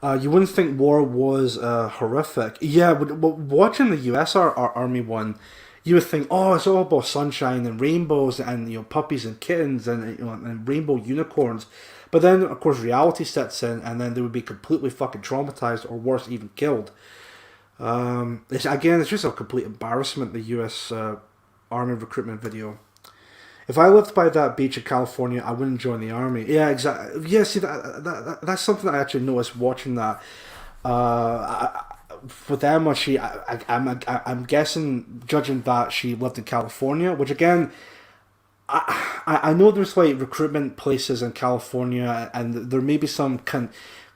You wouldn't think war was horrific. Yeah, but watching the US Army one, you would think, oh, it's all about sunshine and rainbows and puppies and kittens and rainbow unicorns. But then, of course, reality sets in, and then they would be completely fucking traumatized, or worse, even killed. It's just a complete embarrassment. The US Army recruitment video. If I lived by that beach in California, I wouldn't join the army. Yeah, exactly. Yeah, see, that's something I actually noticed watching that. With Emma, I'm guessing, judging that she lived in California, which again, I know there's like recruitment places in California, and there may be some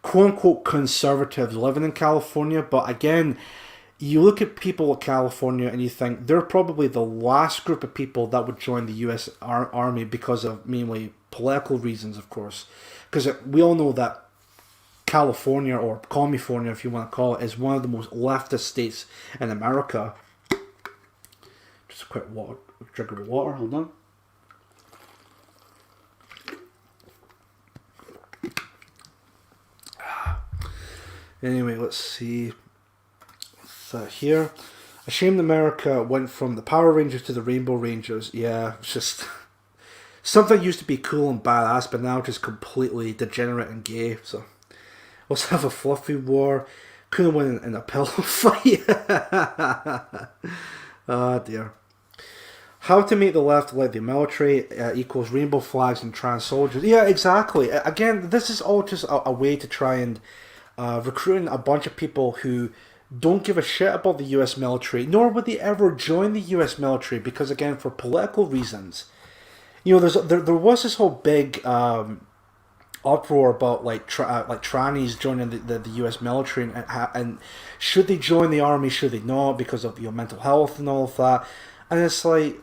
quote-unquote conservatives living in California, but again, you look at people in California and you think they're probably the last group of people that would join the U.S. Army because of mainly political reasons, of course. Because we all know that California, or California if you want to call it, is one of the most leftist states in America. Just a quick drink of water, hold on. Anyway, let's see. Here, a shame America went from the Power Rangers to the Rainbow Rangers. Yeah, it's just something used to be cool and badass, but now just completely degenerate and gay. So let's have a fluffy war. Couldn't win in a pillow fight. Oh dear. How to make the left like the military equals rainbow flags and trans soldiers. Yeah, exactly. Again, this is all just a way to try and recruit a bunch of people who don't give a shit about the US military, nor would they ever join the US military, because again, for political reasons. There was this whole big uproar about like trannies joining the US military, and should they join the army, should they not, because of mental health and all of that. And it's like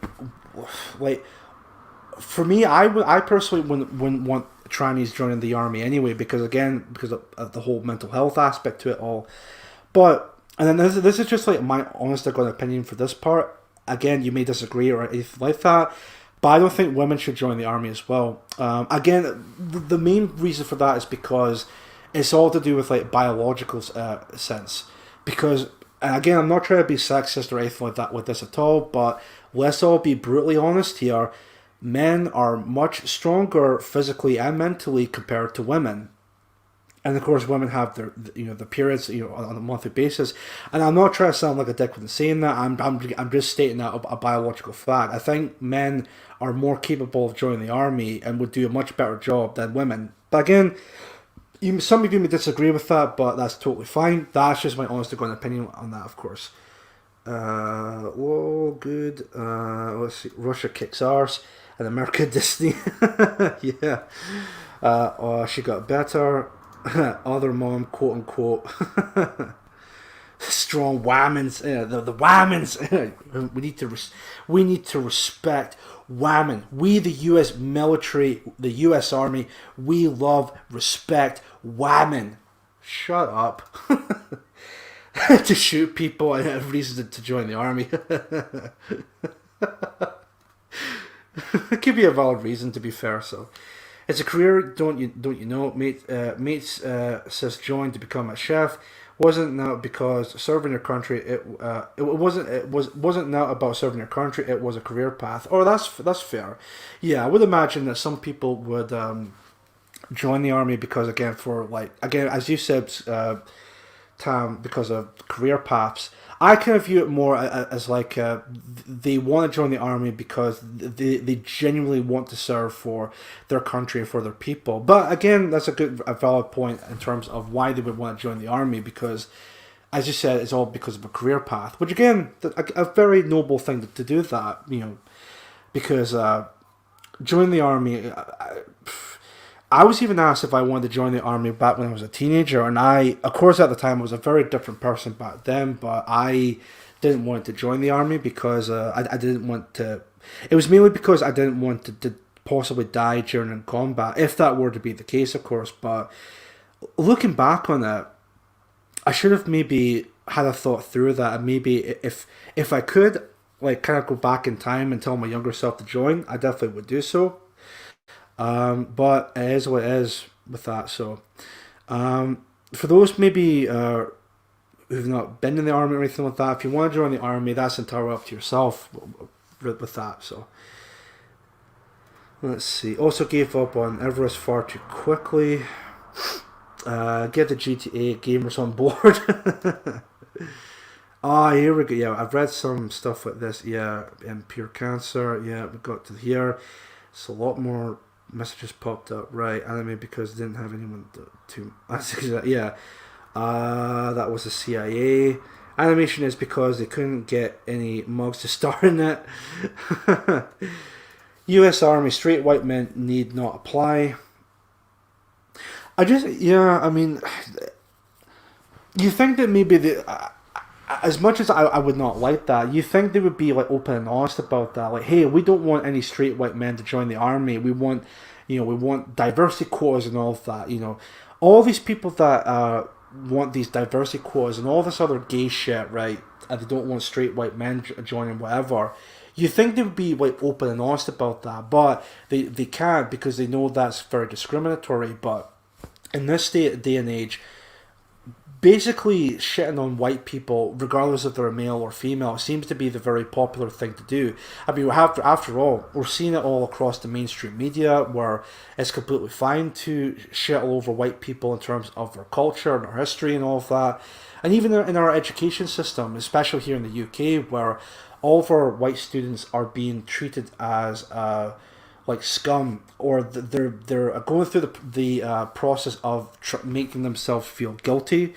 for me, I personally wouldn't want trannies joining the army anyway, because of the whole mental health aspect to it all. But and then this is just like my honest to God opinion for this part. Again, you may disagree or anything like that. But I don't think women should join the army as well. Again, the main reason for that is because it's all to do with like biological sense. Because, and again, I'm not trying to be sexist or anything like that with this at all, but let's all be brutally honest here. Men are much stronger physically and mentally compared to women. And of course, women have their periods on a monthly basis. And I'm not trying to sound like a dick when saying that. I'm just stating that a biological fact. I think men are more capable of joining the army and would do a much better job than women. But again, some of you may disagree with that, but that's totally fine. That's just my honest to God opinion on that, of course. Whoa, good. Let's see. Russia kicks arse, and America Disney. Yeah. She got better. Other mom, quote unquote. Strong whammons. The whammons. we need to respect whammon. We, the U.S. military, the U.S. Army, we love, respect whammon. Shut up. To shoot people and have reason to join the army. It could be a valid reason, to be fair. So, it's a career, don't you know? Mates says join to become a chef. Wasn't now because serving your country. It wasn't now about serving your country. It was a career path. Oh, that's fair. Yeah, I would imagine that some people would join the army because again, as you said, Tam, because of career paths. I kind of view it more as like they want to join the army because they genuinely want to serve for their country and for their people. But again, that's a valid point in terms of why they would want to join the army, because, as you said, it's all because of a career path. Which again, a very noble thing to do that, because join the army. I was even asked if I wanted to join the army back when I was a teenager, and of course, at the time, I was a very different person back then, but I didn't want to join the army because I didn't want to. It was mainly because I didn't want to possibly die during combat, if that were to be the case, of course. But looking back on it, I should have maybe had a thought through that, and maybe if I could, kind of go back in time and tell my younger self to join, I definitely would do so. But it is what it is with that. So, for those maybe who've not been in the army or anything like that, if you want to join the army, that's entirely up to yourself with that. So, let's see. Also gave up on Everest far too quickly. Get the GTA gamers on board. Here we go. Yeah, I've read some stuff like this. Yeah, and Pure Cancer. Yeah, we got to here. It's a lot more messages popped up. Right, anime because they didn't have anyone to yeah. That was the CIA. Animation is because they couldn't get any mugs to star in it. U.S. Army, straight white men need not apply. I mean, you think that maybe as much as I would not like that, you think they would be open and honest about that. Hey, we don't want any straight white men to join the army. We want, we want diversity quotas and all of that. All these people that want these diversity quotas and all this other gay shit, right? And they don't want straight white men joining whatever. You think they would be open and honest about that, but they can't because they know that's very discriminatory. But in this day and age, basically shitting on white people, regardless if they're male or female, seems to be the very popular thing to do. I mean, after all, we're seeing it all across the mainstream media, where it's completely fine to shit all over white people in terms of their culture and their history and all of that. And even in our education system, especially here in the UK, where all of our white students are being treated as scum, or they're going through the process of making themselves feel guilty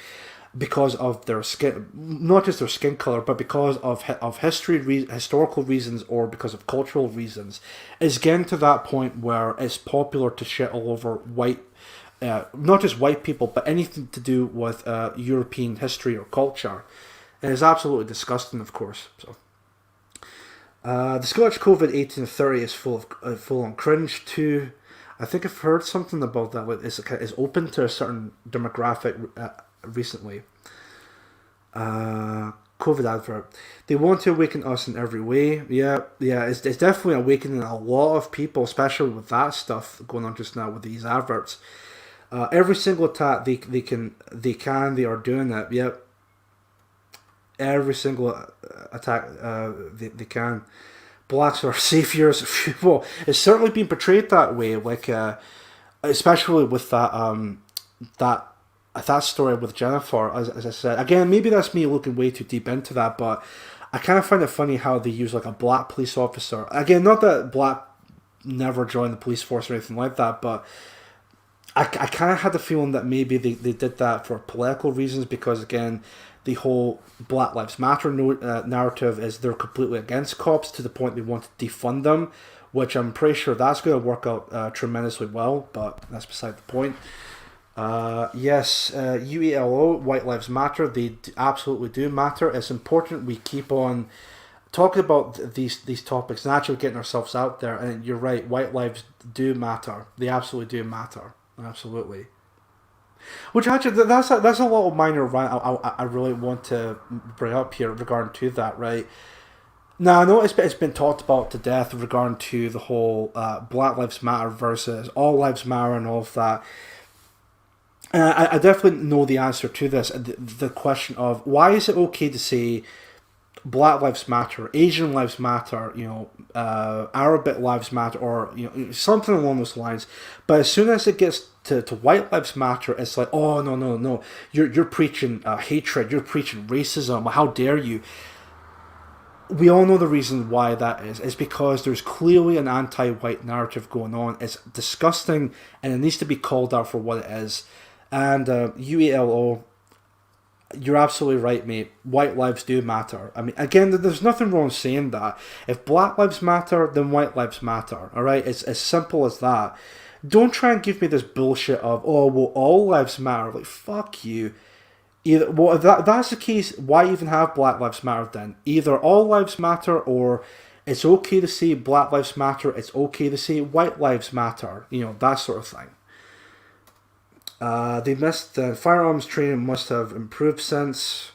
because of their skin, not just their skin color, but because of historical reasons, or because of cultural reasons, is getting to that point where it's popular to shit all over white, not just white people, but anything to do with European history or culture. It is absolutely disgusting, of course. So. The Scottish COVID-18-30 is full on cringe too. I think I've heard something about that. It's open to a certain demographic recently. COVID advert. They want to awaken us in every way. Yeah, it's definitely awakening a lot of people, especially with that stuff going on just now with these adverts. Every single attack they are doing it. Yep. Every single attack they can. Blacks are saviors. Well, it's certainly been portrayed that way. Like, especially with that story with Jennifer, as I said. Again, maybe that's me looking way too deep into that, but I kind of find it funny how they use like a black police officer. Again, not that black never joined the police force or anything like that, but I kind of had the feeling that maybe they did that for political reasons, because again, the whole Black Lives Matter narrative is they're completely against cops to the point they want to defund them, which I'm pretty sure that's going to work out tremendously well, but that's beside the point. Yes, UALO, White Lives Matter, they absolutely do matter. It's important we keep on talking about these topics and actually getting ourselves out there. And you're right, white lives do matter. They absolutely do matter. Absolutely. Which actually, that's a little minor rant I really want to bring up here regarding to that, right? Now, I know it's been talked about to death regarding to the whole Black Lives Matter versus All Lives Matter and all of that. I definitely know the answer to this. The question of why is it okay to say Black Lives Matter, Asian Lives Matter, Arabic Lives Matter, or something along those lines. But as soon as it gets to White Lives Matter, it's like, oh no, you're preaching hatred, you're preaching racism. How dare you? We all know the reason why that is. It's because there's clearly an anti-white narrative going on. It's disgusting, and it needs to be called out for what it is. And UALO, you're absolutely right, mate. White lives do matter. I mean, again, there's nothing wrong saying that. If Black lives matter, then white lives matter. All right, it's as simple as that. Don't try and give me this bullshit of, oh, well, all lives matter. Like, fuck you. Either, well, if that's the case, why even have Black Lives Matter then? Either all lives matter, or it's okay to say Black Lives Matter, it's okay to say white lives matter. That sort of thing. They missed firearms training must have improved since.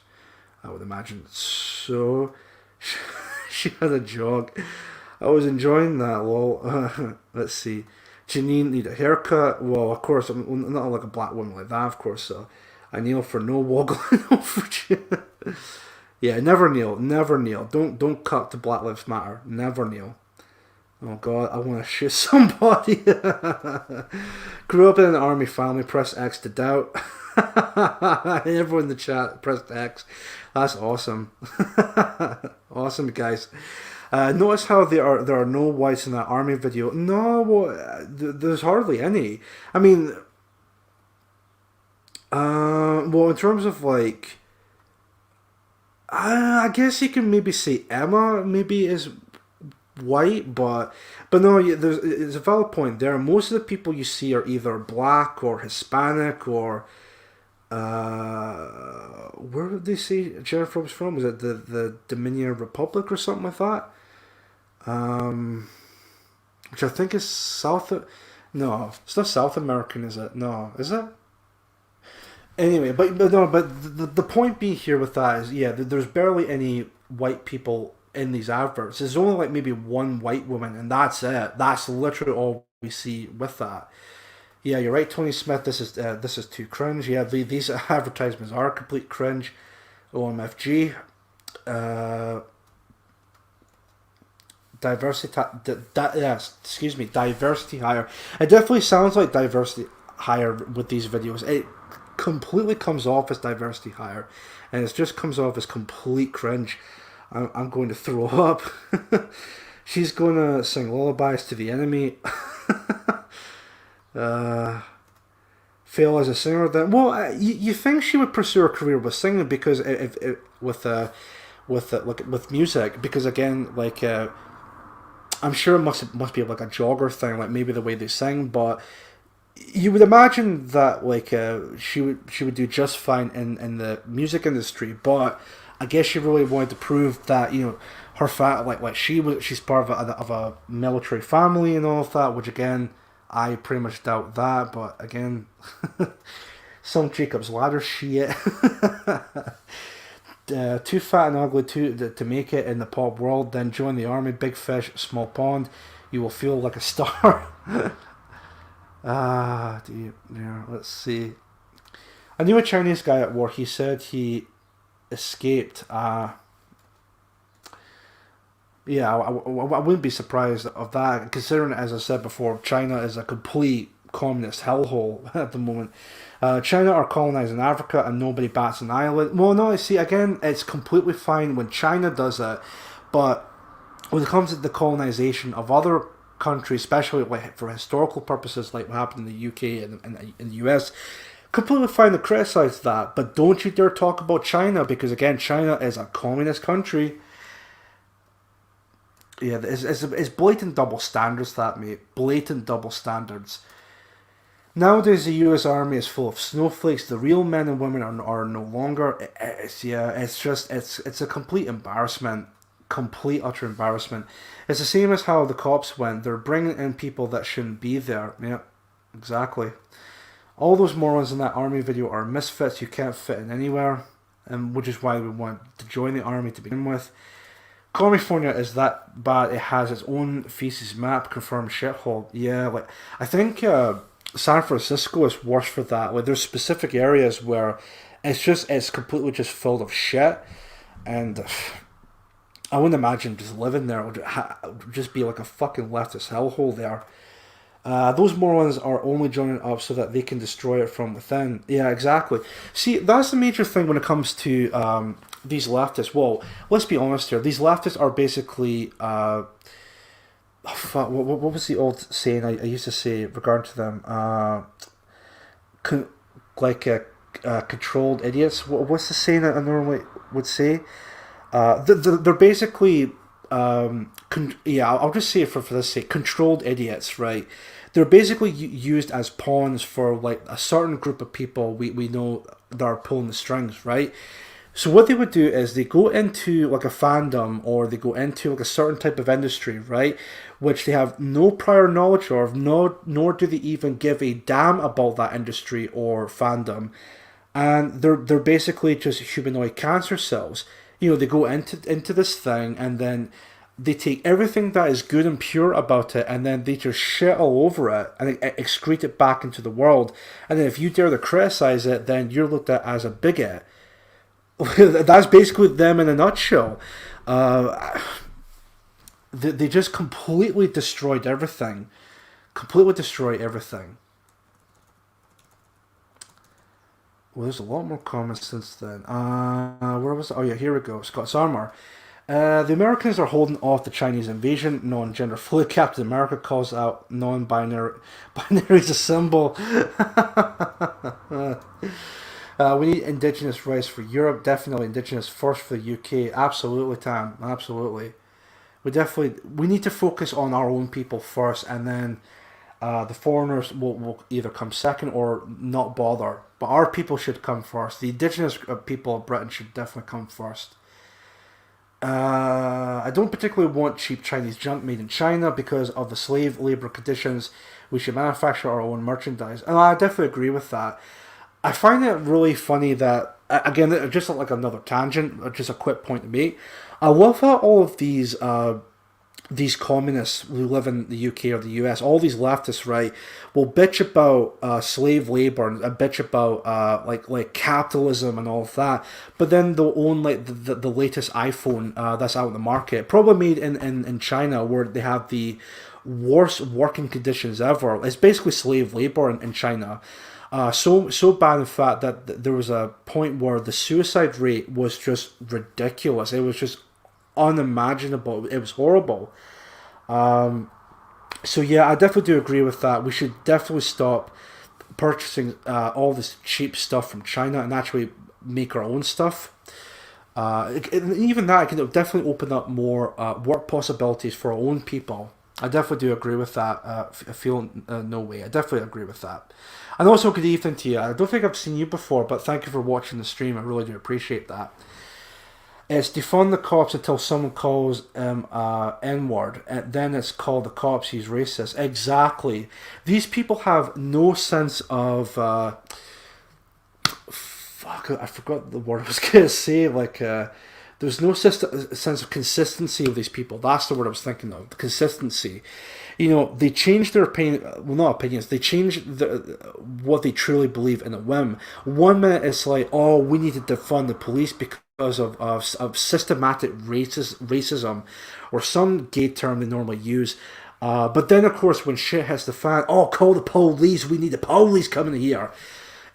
I would imagine so. She had a jog. I was enjoying that. Lol. Let's see. Janine need a haircut. Well, of course, I'm not like a black woman like that. Of course, so I kneel for no woggling over you. Yeah, never kneel. Don't cut to Black Lives Matter. Never kneel. Oh God, I want to shoot somebody. Grew up in an army family, press X to doubt. Everyone in the chat pressed X. That's awesome. Awesome, guys. Notice how there are no whites in that army video. No, well, there's hardly any. I mean, well, in terms of like, I guess you can maybe say Emma maybe is white, but no, there's a valid point there. Most of the people you see are either black or Hispanic or where did they say Jennifer was from? Was it the Dominican Republic or something like that? Which I think is no, it's not South American, is it? No, is it? Anyway, but the point being here with that is, yeah, there's barely any white people in these adverts. There's only like maybe one white woman, and that's it. That's literally all we see with that. Yeah, you're right, Tony Smith. This is too cringe. Yeah, these advertisements are complete cringe. OMFG. Diversity hire. It definitely sounds like diversity hire with these videos. It completely comes off as diversity hire, and it just comes off as complete cringe. I'm going to throw up. She's going to sing lullabies to the enemy. Fail as a singer then. Well, you think she would pursue her career with singing, because with music, because again, like I'm sure it must be like a jogger thing, like maybe the way they sing, but you would imagine that like she would do just fine in the music industry. But I guess she really wanted to prove that her she's part of a military family and all of that, which again I pretty much doubt that. But again, some Jacob's Ladder shit. too fat and ugly to make it in the pop world, then join the army. Big fish, small pond. You will feel like a star. Let's see. I knew a Chinese guy at work. He said he escaped. Yeah, I wouldn't be surprised of that, considering, as I said before, China is a complete communist hellhole at the moment. China are colonizing Africa and nobody bats an eyelid. Well, no, see, again, it's completely fine when China does it, but when it comes to the colonization of other countries, especially like for historical purposes, like what happened in the UK and in the US, completely fine to criticize that, but don't you dare talk about China, because again, China is a communist country. Yeah, it's blatant double standards, that, mate. Blatant double standards. Nowadays, the U.S. Army is full of snowflakes. The real men and women are no longer. It's a complete embarrassment. Complete, utter embarrassment. It's the same as how the cops went. They're bringing in people that shouldn't be there. Yeah, exactly. All those morons in that army video are misfits. You can't fit in anywhere, and which is why we want to join the army to begin with. California is that bad. It has its own feces map, confirmed shithole. Yeah, like I think San Francisco is worse for that. Like there's specific areas where it's completely just filled of shit, and I wouldn't imagine just living there. It would just be like a fucking leftist hellhole there. Those morons are only joining up so that they can destroy it from within. Yeah, exactly. See, that's the major thing when it comes to these leftists. Well, let's be honest here. These leftists are basically... what was the old saying I used to say regarding to them? Controlled idiots. What's the saying that I normally would say? They're basically... I'll just say it for this sake. Controlled idiots, right? They're basically used as pawns for like a certain group of people we know that are pulling the strings, right? So what they would do is they go into like a fandom, or they go into like a certain type of industry, right? Which they have no prior knowledge of, nor do they even give a damn about that industry or fandom. And they're basically just humanoid cancer cells. You know, they go into this thing, and then they take everything that is good and pure about it, and then they just shit all over it and excrete it back into the world. And then if you dare to criticize it, then you're looked at as a bigot. That's basically them in a nutshell. They just completely destroyed everything. Completely destroy everything. Well, there's a lot more comments since then. Where was it? Oh yeah, here we go. Scott's Armor. The Americans are holding off the Chinese invasion. Non-gender fluid. Captain America calls out non-binary. Binary is a symbol. We need indigenous rights for Europe. Definitely indigenous first for the UK. Absolutely, Tam. Absolutely. We need to focus on our own people first, and then the foreigners will either come second or not bother. But our people should come first. The indigenous people of Britain should definitely come first. I don't particularly want cheap Chinese junk made in China because of the slave labor conditions. We should manufacture our own merchandise. And I definitely agree with that. I find it really funny that, again, just like another tangent, just a quick point to make. I love how all of these communists who live in the UK or the US, all these leftists, right, will bitch about slave labor and bitch about like capitalism and all of that, but then they'll own like the latest iPhone that's out in the market, probably made in China, where they have the worst working conditions ever. It's basically slave labor in China. So bad, in fact, that there was a point where the suicide rate was just ridiculous. It was just unimaginable. It was horrible. So yeah, I definitely do agree with that. We should definitely stop purchasing all this cheap stuff from China and actually make our own stuff. Even that can definitely open up more work possibilities for our own people. I definitely do agree with that. I feel no way. I definitely agree with that. And also, good evening to you. I don't think I've seen you before, but thank you for watching the stream. I really do appreciate that. It's defund the cops until someone calls him N-word, and then it's called the cops, he's racist. Exactly. These people have no sense of... I forgot the word I was going to say. Like, there's no sense of consistency of these people. That's the word I was thinking of. Consistency. You know, they change their opinion. Well, not opinions. They change what they truly believe in a whim. 1 minute it's like, oh, we need to defund the police because of systematic racism, or some gay term they normally use. But then, of course, when shit hits the fan, oh, call the police. We need the police coming here.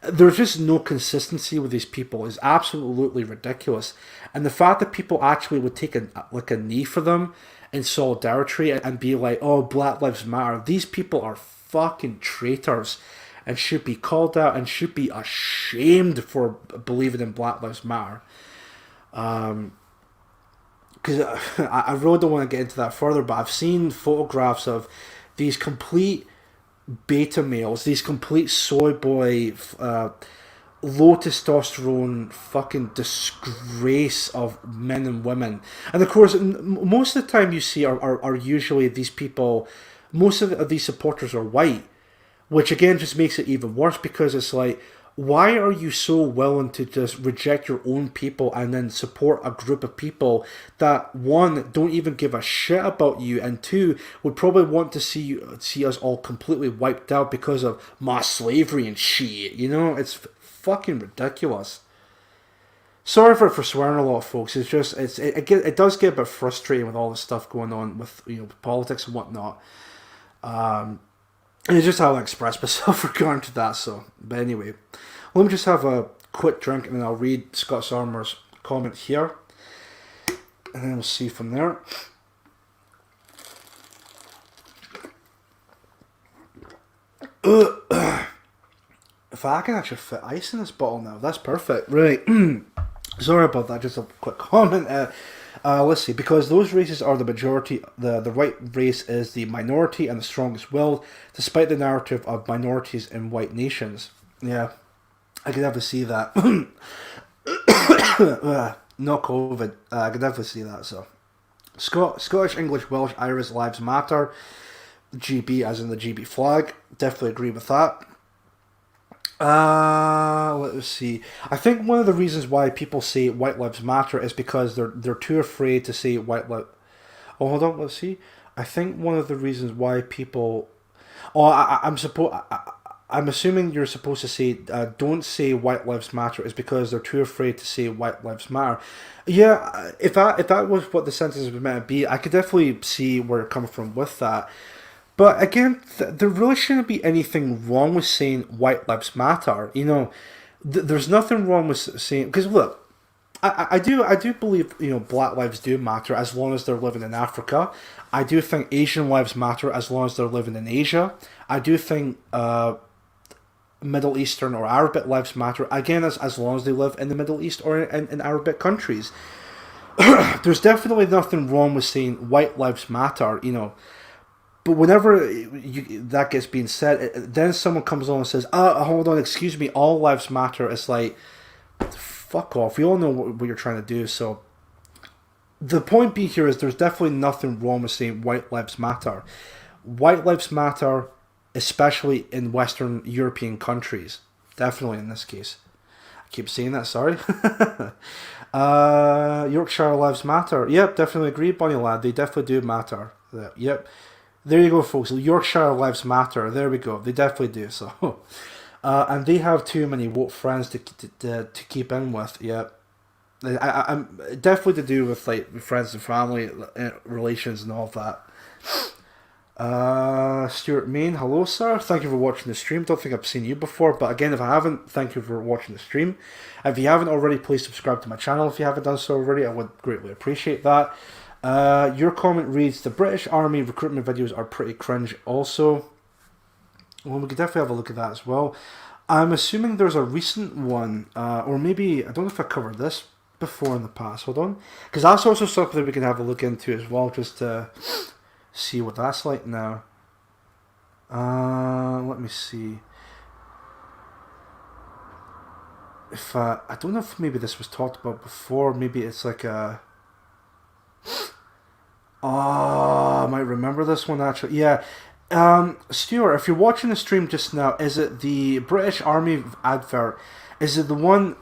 There's just no consistency with these people. Is absolutely ridiculous. And the fact that people actually would take a knee for them in solidarity and be like, oh, Black Lives Matter. These people are fucking traitors and should be called out and should be ashamed for believing in Black Lives Matter. Because I really don't want to get into that further, but I've seen photographs of these complete beta males, these complete soy boy, low testosterone fucking disgrace of men and women. And of course, most of the time you see are usually these people, most of these supporters are white, which again just makes it even worse, because it's like, why are you so willing to just reject your own people and then support a group of people that, one, don't even give a shit about you, and two, would probably want to see us all completely wiped out because of mass slavery and shit? You know, it's fucking ridiculous. Sorry for swearing a lot, folks. It's just it does get a bit frustrating with all this stuff going on with, you know, politics and whatnot. And it's just how I express myself regarding to that. So, but anyway, let me just have a quick drink and then I'll read Scott's Armour's comment here, and then we'll see from there. If I can actually fit ice in this bottle now, that's perfect. Right. Sorry about that. Just a quick comment. Let's see. Because those races are the majority, the white race is the minority and the strongest willed, despite the narrative of minorities in white nations. Yeah, I can definitely see that. Not COVID. I can definitely see that. So, Scottish, English, Welsh, Irish lives matter. GB, as in the GB flag. Definitely agree with that. Let's see. I think one of the reasons why people say white lives matter is because they're too afraid to say white lives. Oh, hold on. Let's see. I think one of the reasons why people. Oh, I'm assuming you're supposed to say don't say white lives matter is because they're too afraid to say white lives matter. Yeah, if that was what the sentence was meant to be, I could definitely see where you're coming from with that. But again, there really shouldn't be anything wrong with saying white lives matter. You know, there's nothing wrong with saying, because look, I do believe, you know, black lives do matter as long as they're living in Africa. I do think Asian lives matter as long as they're living in Asia. I do think Middle Eastern or Arabic lives matter again as long as they live in the Middle East or in Arabic countries. There's definitely nothing wrong with saying white lives matter, you know. But whenever that gets being said, then someone comes along and says, hold on, excuse me, all lives matter. It's like, fuck off. We all know what you're trying to do. So the point being here is there's definitely nothing wrong with saying white lives matter. White lives matter, especially in Western European countries. Definitely in this case. I keep saying that, sorry. Yorkshire lives matter. Yep, definitely agree, Bunny Lad. They definitely do matter. Yep. There you go, folks. Yorkshire lives matter. There we go. They definitely do. So, and they have too many woke friends to keep in with. Yeah, I'm definitely to do with like friends and family relations and all of that. Stuart Main, hello, sir. Thank you for watching the stream. Don't think I've seen you before, but again, if I haven't, thank you for watching the stream. If you haven't already, please subscribe to my channel. If you haven't done so already, I would greatly appreciate that. Your comment reads, the British Army recruitment videos are pretty cringe also. Well, we could definitely have a look at that as well. I'm assuming there's a recent one, or maybe, I don't know if I covered this before in the past, hold on. Because that's also something that we can have a look into as well, just to see what that's like now. Let me see. If I don't know if maybe this was talked about before, maybe it's like a... Oh, I might remember this one actually. Yeah. Stuart, if you're watching the stream just now, is it the British Army advert? Is it the one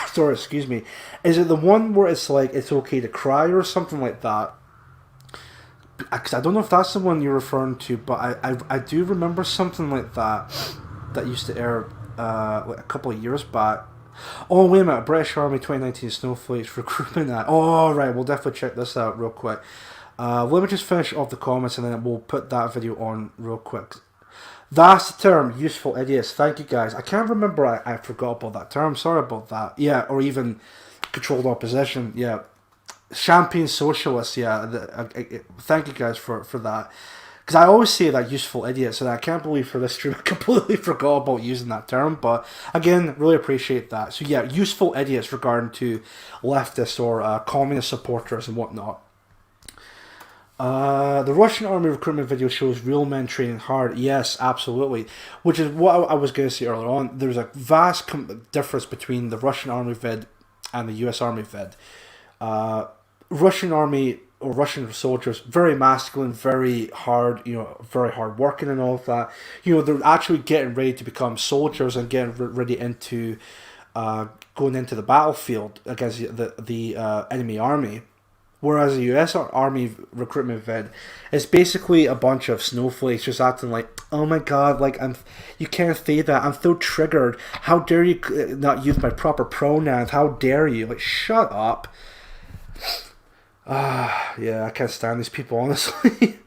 sorry, excuse me. Is it the one where it's like it's okay to cry or something like that? Because I don't know if that's the one you're referring to, but I do remember something like that used to air like a couple of years back. Oh, wait a minute, British Army 2019 Snowflakes Recruitment Act. Oh, right, we'll definitely check this out real quick. Let me just finish off the comments and then we'll put that video on real quick. That's the term, useful idiots. Thank you guys. I can't remember, I forgot about that term, sorry about that. Yeah, or even controlled opposition, yeah. Champion socialists, yeah. Thank you guys for that. Because I always say that useful idiots, and I can't believe for this stream I completely forgot about using that term. But again, really appreciate that. So yeah, useful idiots regarding to leftists or communist supporters and whatnot. The Russian army recruitment video shows real men training hard. Yes, absolutely. Which is what I was going to say earlier on. There's a vast difference between the Russian army vid and the US army vid. Russian army or Russian soldiers, very masculine, very hard, very hard working and all of that. They're actually getting ready to become soldiers and getting ready into going into the battlefield against the enemy army. Whereas the US Army recruitment vid is basically a bunch of snowflakes just acting like, oh my god, like you can't say that, I'm so triggered. How dare you not use my proper pronouns? How dare you? Like, shut up. Yeah, I can't stand these people, honestly.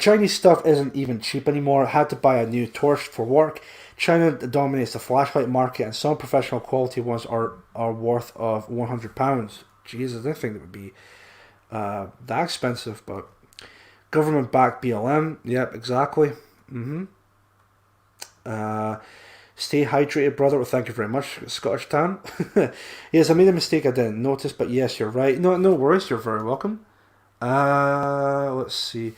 Chinese stuff isn't even cheap anymore. Had to buy a new torch for work. China dominates the flashlight market, and some professional quality ones are worth of £100. Jesus, I didn't think it would be that expensive, but government-backed BLM, yep, exactly. Stay hydrated, brother. Well, thank you very much, Scottish Tan. Yes, I made a mistake I didn't notice, but yes, you're right. No worries, you're very welcome. Let's see.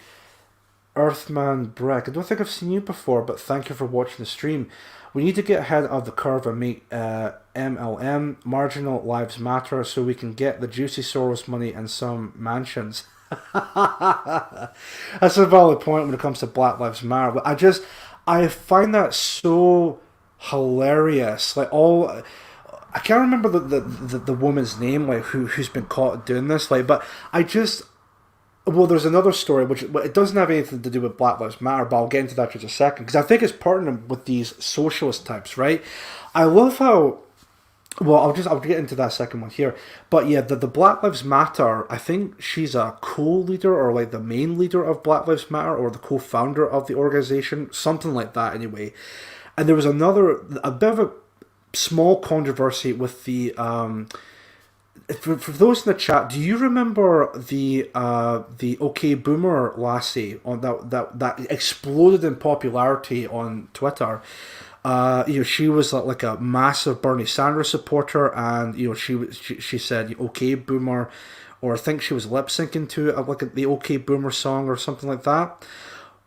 Earthman Breck. I don't think I've seen you before, but thank you for watching the stream. We need to get ahead of the curve and make MLM, Marginal Lives Matter, so we can get the juicy Soros money and some mansions. That's a valid point when it comes to Black Lives Matter. But I find that so hilarious. Like, I can't remember the woman's name, like who's been caught doing this. Like, but well, there's another story which it doesn't have anything to do with Black Lives Matter, but I'll get into that in just a second because I think it's partnering with these socialist types, right? I love how. Well, I'll get into that second one here, but yeah, the Black Lives Matter. I think she's a co-leader or like the main leader of Black Lives Matter or the co-founder of the organization, something like that. Anyway, and there was a bit of a small controversy with the. For those in the chat, do you remember the OK Boomer lassie on that exploded in popularity on Twitter? She was like a massive Bernie Sanders supporter, and she said OK Boomer, or I think she was lip syncing to like the OK Boomer song or something like that.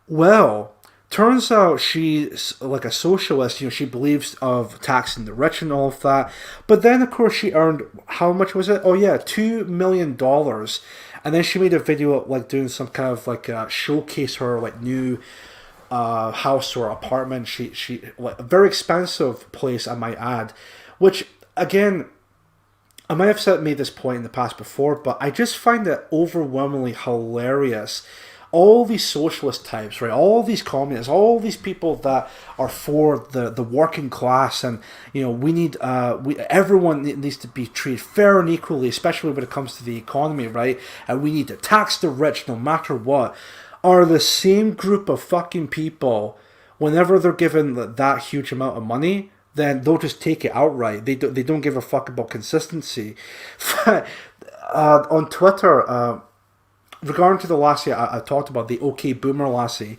Well, turns out she's like a socialist, she believes of taxing the rich and all of that. But then, of course, she earned, how much was it? Oh yeah, $2 million. And then she made a video like doing some kind of like showcase her like new house or apartment. She like a very expensive place, I might add, which again, I might have made this point in the past before, but I just find it overwhelmingly hilarious. All these socialist types, right? All these communists, all these people that are for the working class, and we need everyone needs to be treated fair and equally, especially when it comes to the economy, right? And we need to tax the rich no matter what. Are the same group of fucking people, whenever they're given that huge amount of money, then they'll just take it outright. They don't give a fuck about consistency. On Twitter. Regarding to the lassie I talked about, the OK Boomer lassie,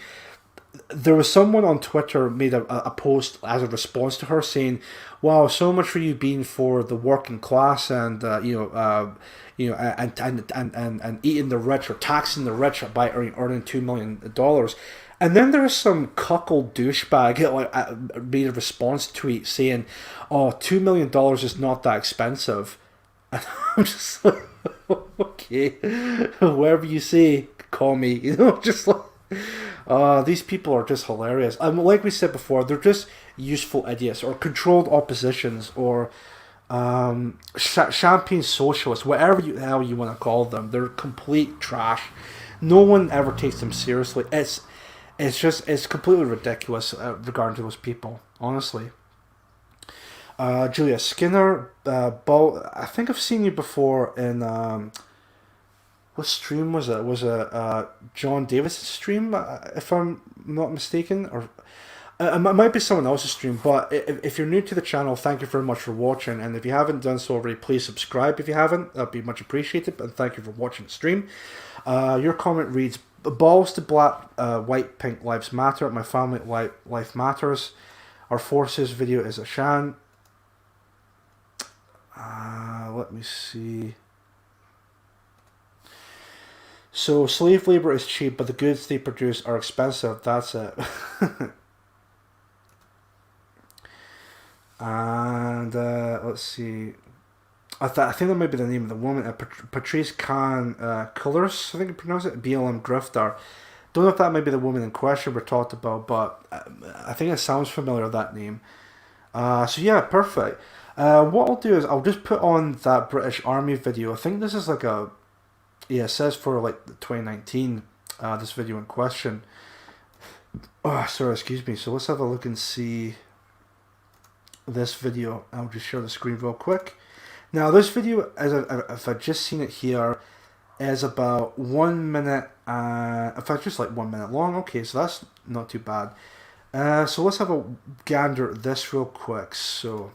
there was someone on Twitter made a post as a response to her saying, "Wow, so much for you being for the working class and and eating the rich or taxing the rich by earning $2 million." And then there's some cuckold douchebag made a response tweet saying, "Oh, $2 million is not that expensive." And I'm just like, okay, whatever you say, call me, just like, These people are just hilarious. Like we said before, they're just useful idiots or controlled oppositions or champagne socialists, whatever the hell you want to call them. They're complete trash. No one ever takes them seriously. It's completely ridiculous regarding to those people, honestly. Julia Skinner, I think I've seen you before in what stream was it? Was it John Davis' stream, if I'm not mistaken, or it might be someone else's stream. But if you're new to the channel, thank you very much for watching, and if you haven't done so already, please subscribe if you haven't. That'd be much appreciated, and thank you for watching the stream. Your comment reads, balls to black, white, pink lives matter. My family life matters. Our forces video is a shan. Let me see. So slave labor is cheap, but the goods they produce are expensive. That's it. And let's see. I think that might be the name of the woman. Patrice Khan Cullors, I think you pronounce it. BLM grifter. Don't know if that might be the woman in question we're talked about, but I think it sounds familiar, that name. So yeah, perfect. What I'll do is I'll just put on that British Army video. I think this is like a, yeah, it says for like 2019, this video in question. Oh, sorry, excuse me. So let's have a look and see this video. I'll just share the screen real quick. Now this video, if I've just seen it here, is about 1 minute, in fact just like 1 minute long. Okay, so that's not too bad. So let's have a gander at this real quick. So,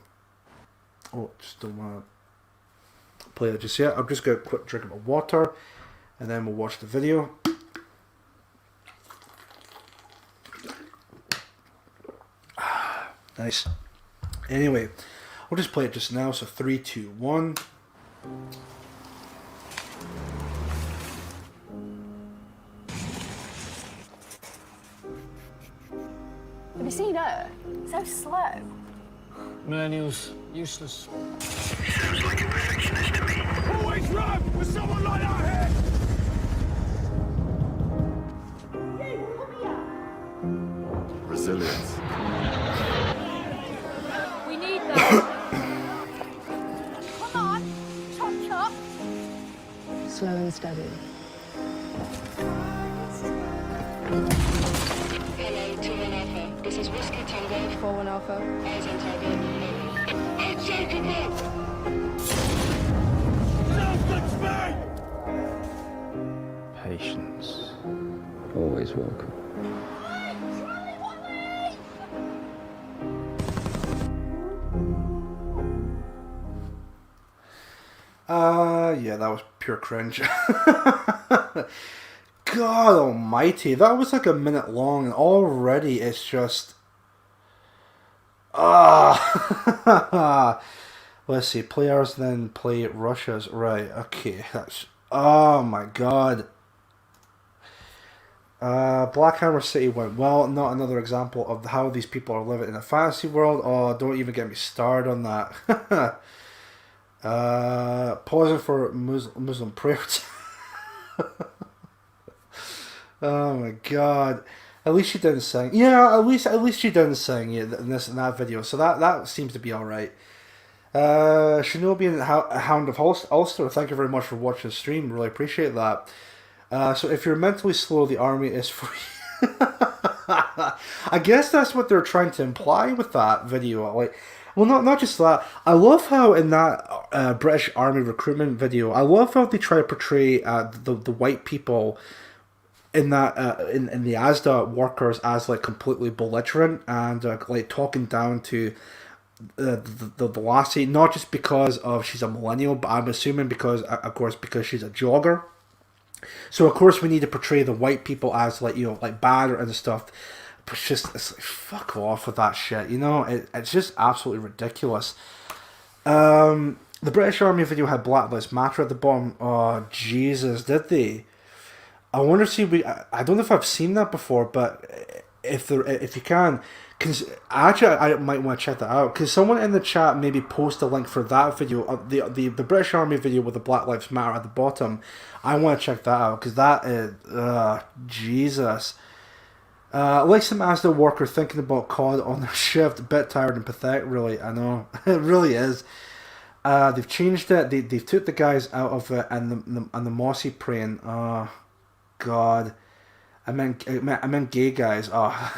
oh, just don't want to play it just yet. I'm just going to quick drink of my water, and then we'll watch the video. Nice. Anyway, we'll just play it just now. So 3, 2, 1. Have you seen her? So slow. Millennials, useless. Sounds like a perfectionist to me. Always run with someone like that here! Resilience. We need that. Come on, chop chop. Slow and steady. Hello, 2 and Alpha. This is Whiskey Tango. 4 1 Alpha. Eyes on target. Unshakable! Nothing's me! Patience. Always welcome. Yeah, that was pure cringe. God almighty, that was like 1 minute long, and already it's just... Let's see, play ours, then play Russia's. Right, okay, that's... Oh my god. Black Hammer City went well. Not another example of how these people are living in a fantasy world. Oh, don't even get me started on that. Pausing for Muslim prayers. Oh my god. At least she didn't sing. Yeah, at least she didn't sing in that video. So that seems to be alright. Shinobi and Hound of Ulster, thank you very much for watching the stream. Really appreciate that. So if you're mentally slow, the army is for you. I guess that's what they're trying to imply with that video. Like, well, not just that. I love how in that British Army recruitment video, I love how they try to portray the white people in that in the ASDA workers as like completely belligerent and like talking down to the lassie, not just because of she's a millennial, but I'm assuming because, of course, because she's a jogger. So of course we need to portray the white people as like, you know, like bad and stuff. But it's like, fuck off with that shit, you know. It's just absolutely ridiculous. The British Army video had Black Lives Matter at the bottom. Oh Jesus, did they? I wonder I don't know if I've seen that before, but if you can, because actually I might want to check that out. Because someone in the chat maybe post a link for that video, the British Army video with the Black Lives Matter at the bottom. I want to check that out because that is Jesus. Like some Asda worker thinking about COD on their shift, a bit tired and pathetic, really. I know, it really is. They've changed it. They've took the guys out of it, and the mossy praying. Oh, God. I meant gay guys. Oh,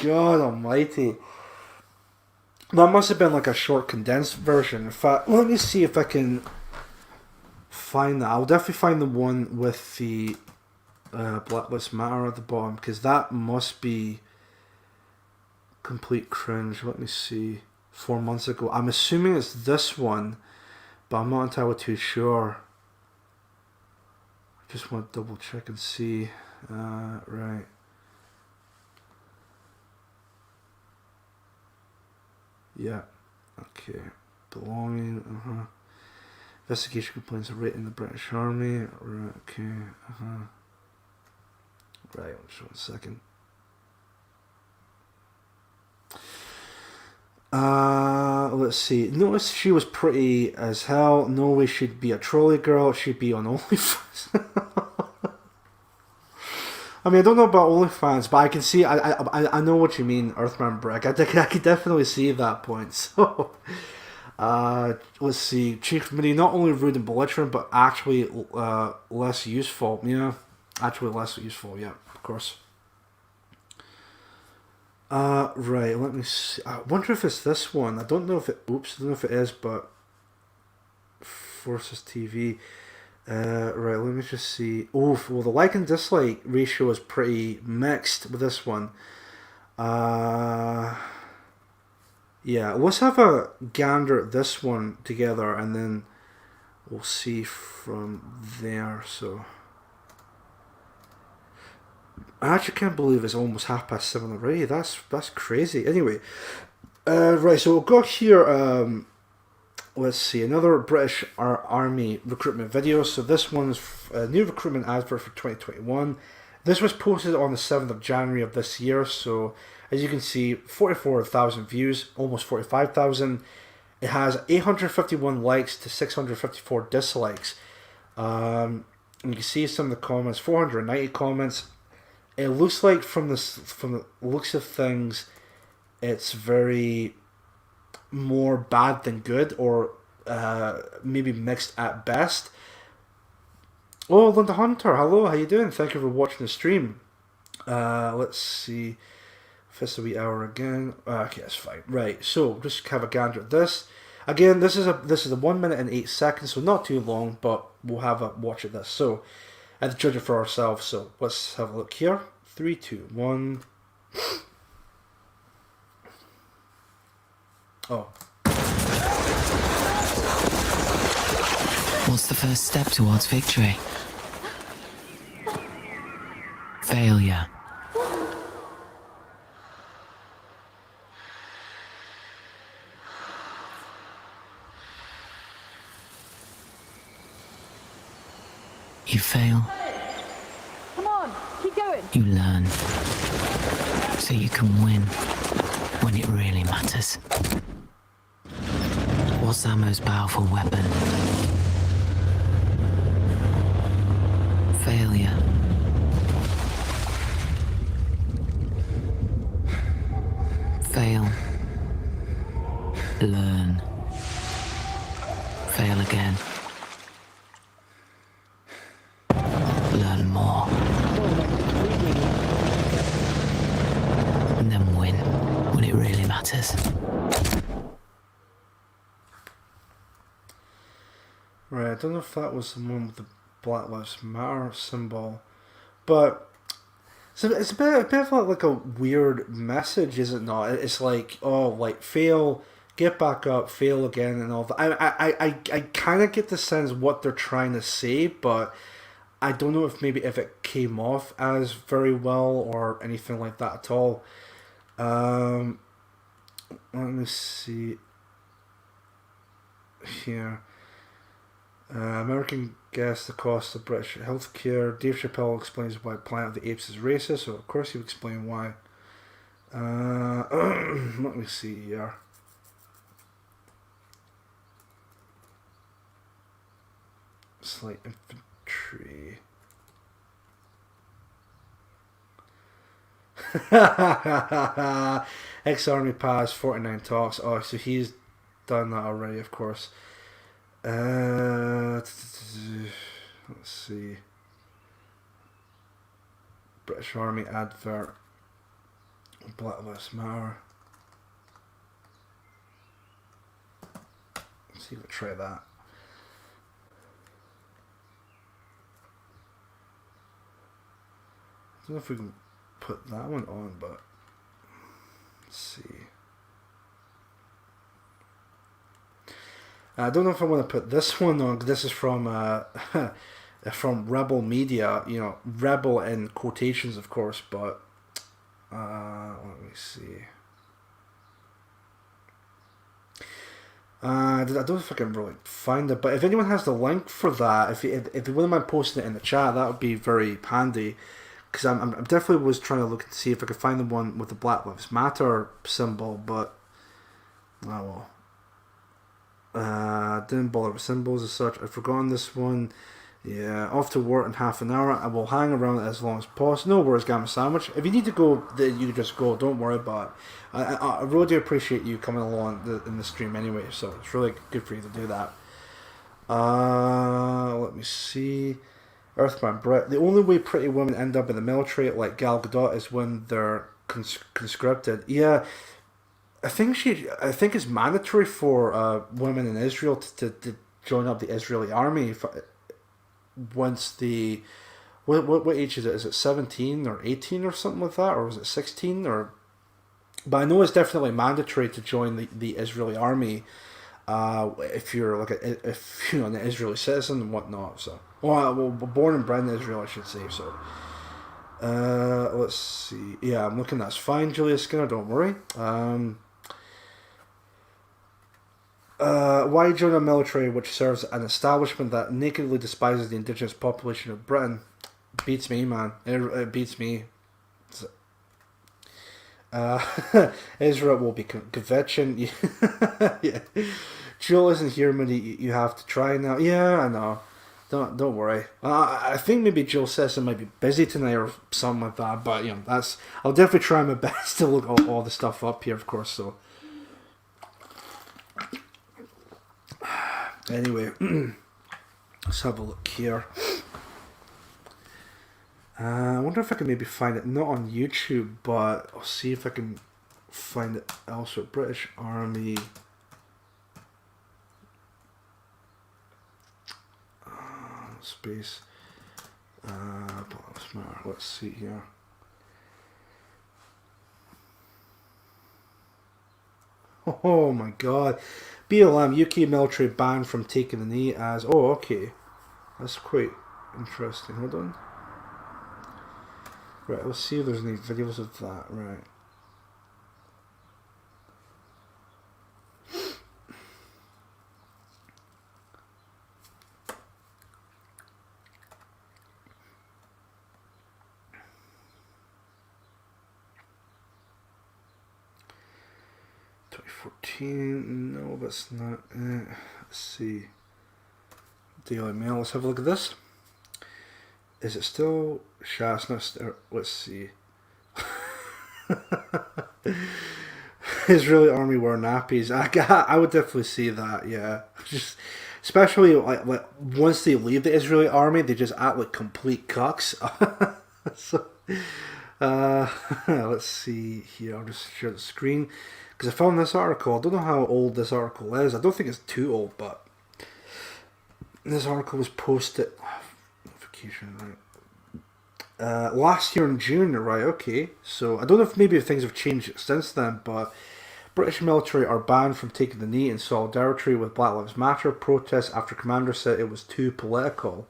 God almighty. That must have been like a short condensed version. In fact, let me see if I can find that. I'll definitely find the one with the Black Lives Matter at the bottom, because that must be complete cringe. Let me see. 4 months ago. I'm assuming it's this one, but I'm not entirely too sure. I just want to double check and see. Right. Yeah. Okay. Belonging. Investigation complaints are rating the British Army. Right. Okay. Right. Just 1 second. Let's see. Notice she was pretty as hell. No way she'd be a trolley girl. She'd be on OnlyFans. I mean, I don't know about OnlyFans, but I can see. I know what you mean, Earthman Brick. I could definitely see that point. So, let's see. Chief Mini, not only rude and belligerent, but actually less useful. Yeah, actually less useful. Yeah, of course. Right, let me see. I wonder if it's this one. I don't know if it, oops, I don't know if it is, but Forces TV. Right, let me just see. Oh, well, the like and dislike ratio is pretty mixed with this one. Yeah, let's have a gander at this one together, and then we'll see from there, so... I actually can't believe it's almost 7:30 already. That's crazy. Anyway, right. So we've got here. Let's see, another British Army recruitment video. So this one's a new recruitment advert for 2021. This was posted on the 7th of January of this year. So as you can see, 44,000 views, almost 45,000. It has 851 likes to 654 dislikes. And you can see some of the comments. 490 comments. It looks like from the looks of things, it's very more bad than good, or maybe mixed at best. Oh, Linda Hunter, hello, how you doing? Thank you for watching the stream. Let's see, Fist a wee hour again. Okay, that's fine. Right, so just have a gander at this. Again, this is a 1 minute and 8 seconds, so not too long, but we'll have a watch at this. So. And judge it for ourselves. So let's have a look here. 3, 2, 1. Oh. What's the first step towards victory? Failure. You fail. Come on, keep going. You learn. So you can win when it really matters. What's our most powerful weapon? Failure. Fail. Learn. Fail again. Learn more. And then win when it really matters. Right, I don't know if that was the one with the Black Lives Matter symbol, but it's a bit of like a weird message, is it not? It's like, oh, like fail, get back up, fail again, and all that. I kind of get the sense what they're trying to say, but I don't know if it came off as very well or anything like that at all. Let me see here. American guess the cost of British healthcare. Dave Chappelle explains why Planet of the Apes is racist, so of course he would explain why. Let me see here. Slight infantry. Ex-army pass, 49 talks. Oh, so he's done that already, of course. Let's see. British Army advert. Black Lives Matter. Let's see if we try that. I don't know if we can put that one on, but let's see. I don't know if I want to put this one on, because this is from from Rebel Media, you know, Rebel in quotations, of course, but let me see. I don't know if I can really find it, but if anyone has the link for that, if you wouldn't mind posting it in the chat, that would be very handy. Because I'm definitely was trying to look and see if I could find the one with the Black Lives Matter symbol, but oh well. Didn't bother with symbols as such. I've forgotten this one. Yeah, off to work in half an hour. I will hang around as long as possible. No worries, Gamma Sandwich. If you need to go, you can just go. Don't worry about it. I really do appreciate you coming along in the stream anyway, so it's really good for you to do that. Let me see. Earthman Brett. The only way pretty women end up in the military, like Gal Gadot, is when they're conscripted. Yeah, I think it's mandatory for women in Israel to join up the Israeli army. Once the what age is it? Is it 17 or 18 or something like that, or was it 16? Or, but I know it's definitely mandatory to join the Israeli army. If you're like if you know an Israeli citizen and whatnot. So, well, born and bred in Israel, I should say. So, let's see. Yeah, I'm looking. That's fine, Julia Skinner. Don't worry. Why join a military which serves an establishment that nakedly despises the indigenous population of Britain? Beats me, man. It beats me. Israel will be kvetching. Yeah. Jill isn't here, Moody. You have to try now. Yeah, I know. Don't worry. I think maybe Jill Sesson might be busy tonight or something like that. But you know, I'll definitely try my best to look all the stuff up here, of course. So anyway, let's have a look here. I wonder if I can maybe find it not on YouTube, but I'll see if I can find it elsewhere. British Army. Space. Let's see here. Oh my god. BLM, UK military banned from taking the knee as... Oh, okay. That's quite interesting. Hold on. Right, let's see if there's any videos of that. Right. No, that's not it. Let's see. Daily Mail. Let's have a look at this. Is it still Shasna? Let's see. Israeli army wear nappies. I would definitely see that. Yeah, just especially like once they leave the Israeli army, they just act like complete cucks. So, let's see here. I'll just share the screen. Because I found this article. I don't know how old this article is. I don't think it's too old, but this article was posted notification, right? Last year in June, right? Okay, so I don't know if maybe things have changed since then, but British military are banned from taking the knee in solidarity with Black Lives Matter protests after commander said it was too political.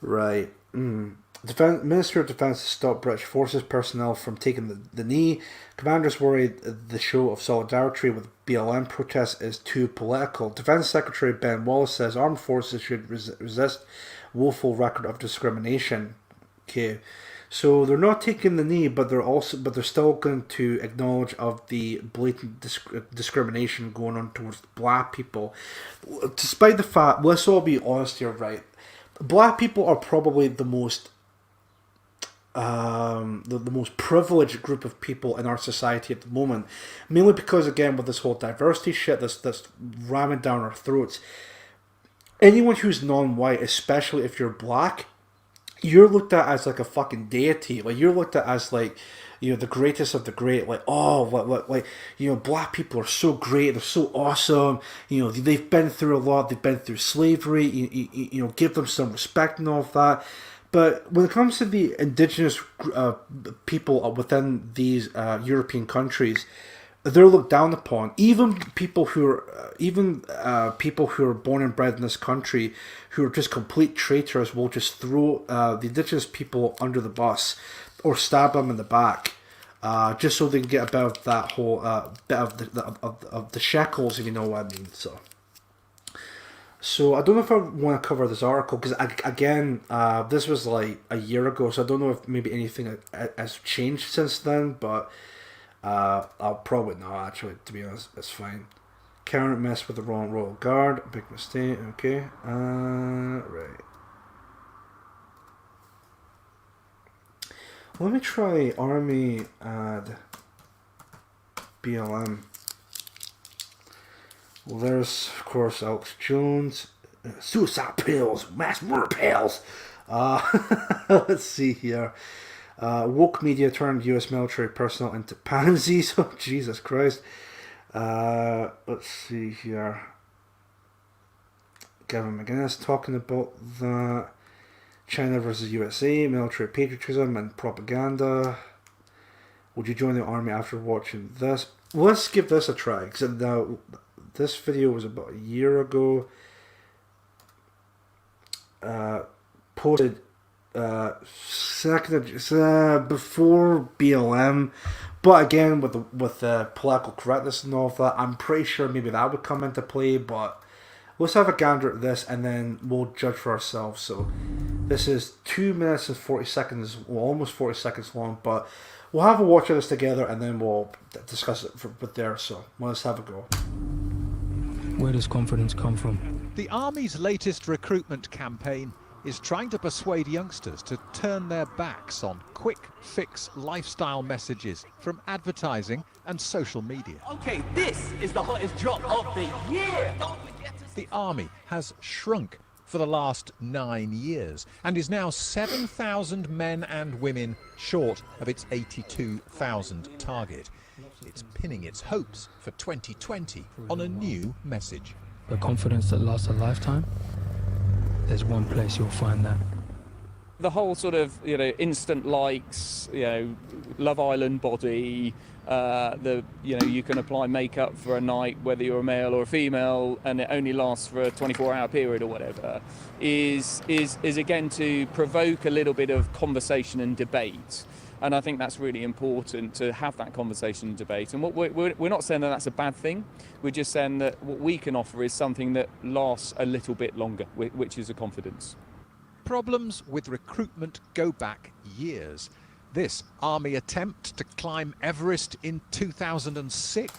Right. Ministry of Defence has stopped British Forces personnel from taking the knee. Commanders worried the show of solidarity with BLM protests is too political. Defence Secretary Ben Wallace says armed forces should resist woeful record of discrimination. Okay, so they're not taking the knee, but they're still going to acknowledge of the blatant discrimination going on towards black people, despite the fact. Let's all be honest here, right? Black people are probably the most the most privileged group of people in our society at the moment, mainly because, again, with this whole diversity shit that's ramming down our throats, anyone who's non-white, especially if you're black, you're looked at as like a fucking deity. Like, you're looked at as like, you know, the greatest of the great. Like, oh, like, you know, black people are so great, they're so awesome, you know, they've been through a lot, they've been through slavery, you know, give them some respect and all of that. But when it comes to the indigenous people within these European countries, they're looked down upon. Even people who are born and bred in this country, who are just complete traitors, will just throw the indigenous people under the bus or stab them in the back, just so they can get a bit of that whole bit of the shekels, if you know what I mean. So I don't know if I want to cover this article, because again, this was like a year ago, so I don't know if maybe anything has changed since then, but I'll probably not, actually, to be honest. It's fine. Can't mess with the wrong royal guard. Big mistake. Okay. Right. Let me try army add BLM. Well, there's, of course, Alex Jones. Suicide pills. Mass murder pills. Let's see here. Woke media turned U.S. military personnel into pansies. Oh, Jesus Christ. Let's see here. Gavin McGuinness talking about that. China versus USA, military patriotism and propaganda. Would you join the army after watching this? Let's give this a try. Because now, this video was about a year ago. Posted before BLM, but again with the political correctness and all of that, I'm pretty sure maybe that would come into play. But let's have a gander at this, and then we'll judge for ourselves. So this is 2 minutes and 40 seconds, well, almost 40 seconds long, but we'll have a watch of this together, and then we'll discuss it with there. So let's have a go. Where does confidence come from? The Army's latest recruitment campaign is trying to persuade youngsters to turn their backs on quick fix lifestyle messages from advertising and social media. Okay, this is the hottest job of the year. The Army has shrunk for the last 9 years and is now 7,000 men and women short of its 82,000 target. It's pinning its hopes for 2020 on a new message. The confidence that lasts a lifetime? There's one place you'll find that. The whole sort of, you know, instant likes, you know, Love Island body, you can apply makeup for a night, whether you're a male or a female, and it only lasts for a 24-hour period or whatever, is again to provoke a little bit of conversation and debate. And I think that's really important, to have that conversation and debate. And what we're not saying that that's a bad thing. We're just saying that what we can offer is something that lasts a little bit longer, which is a confidence. Problems with recruitment go back years. This Army attempt to climb Everest in 2006.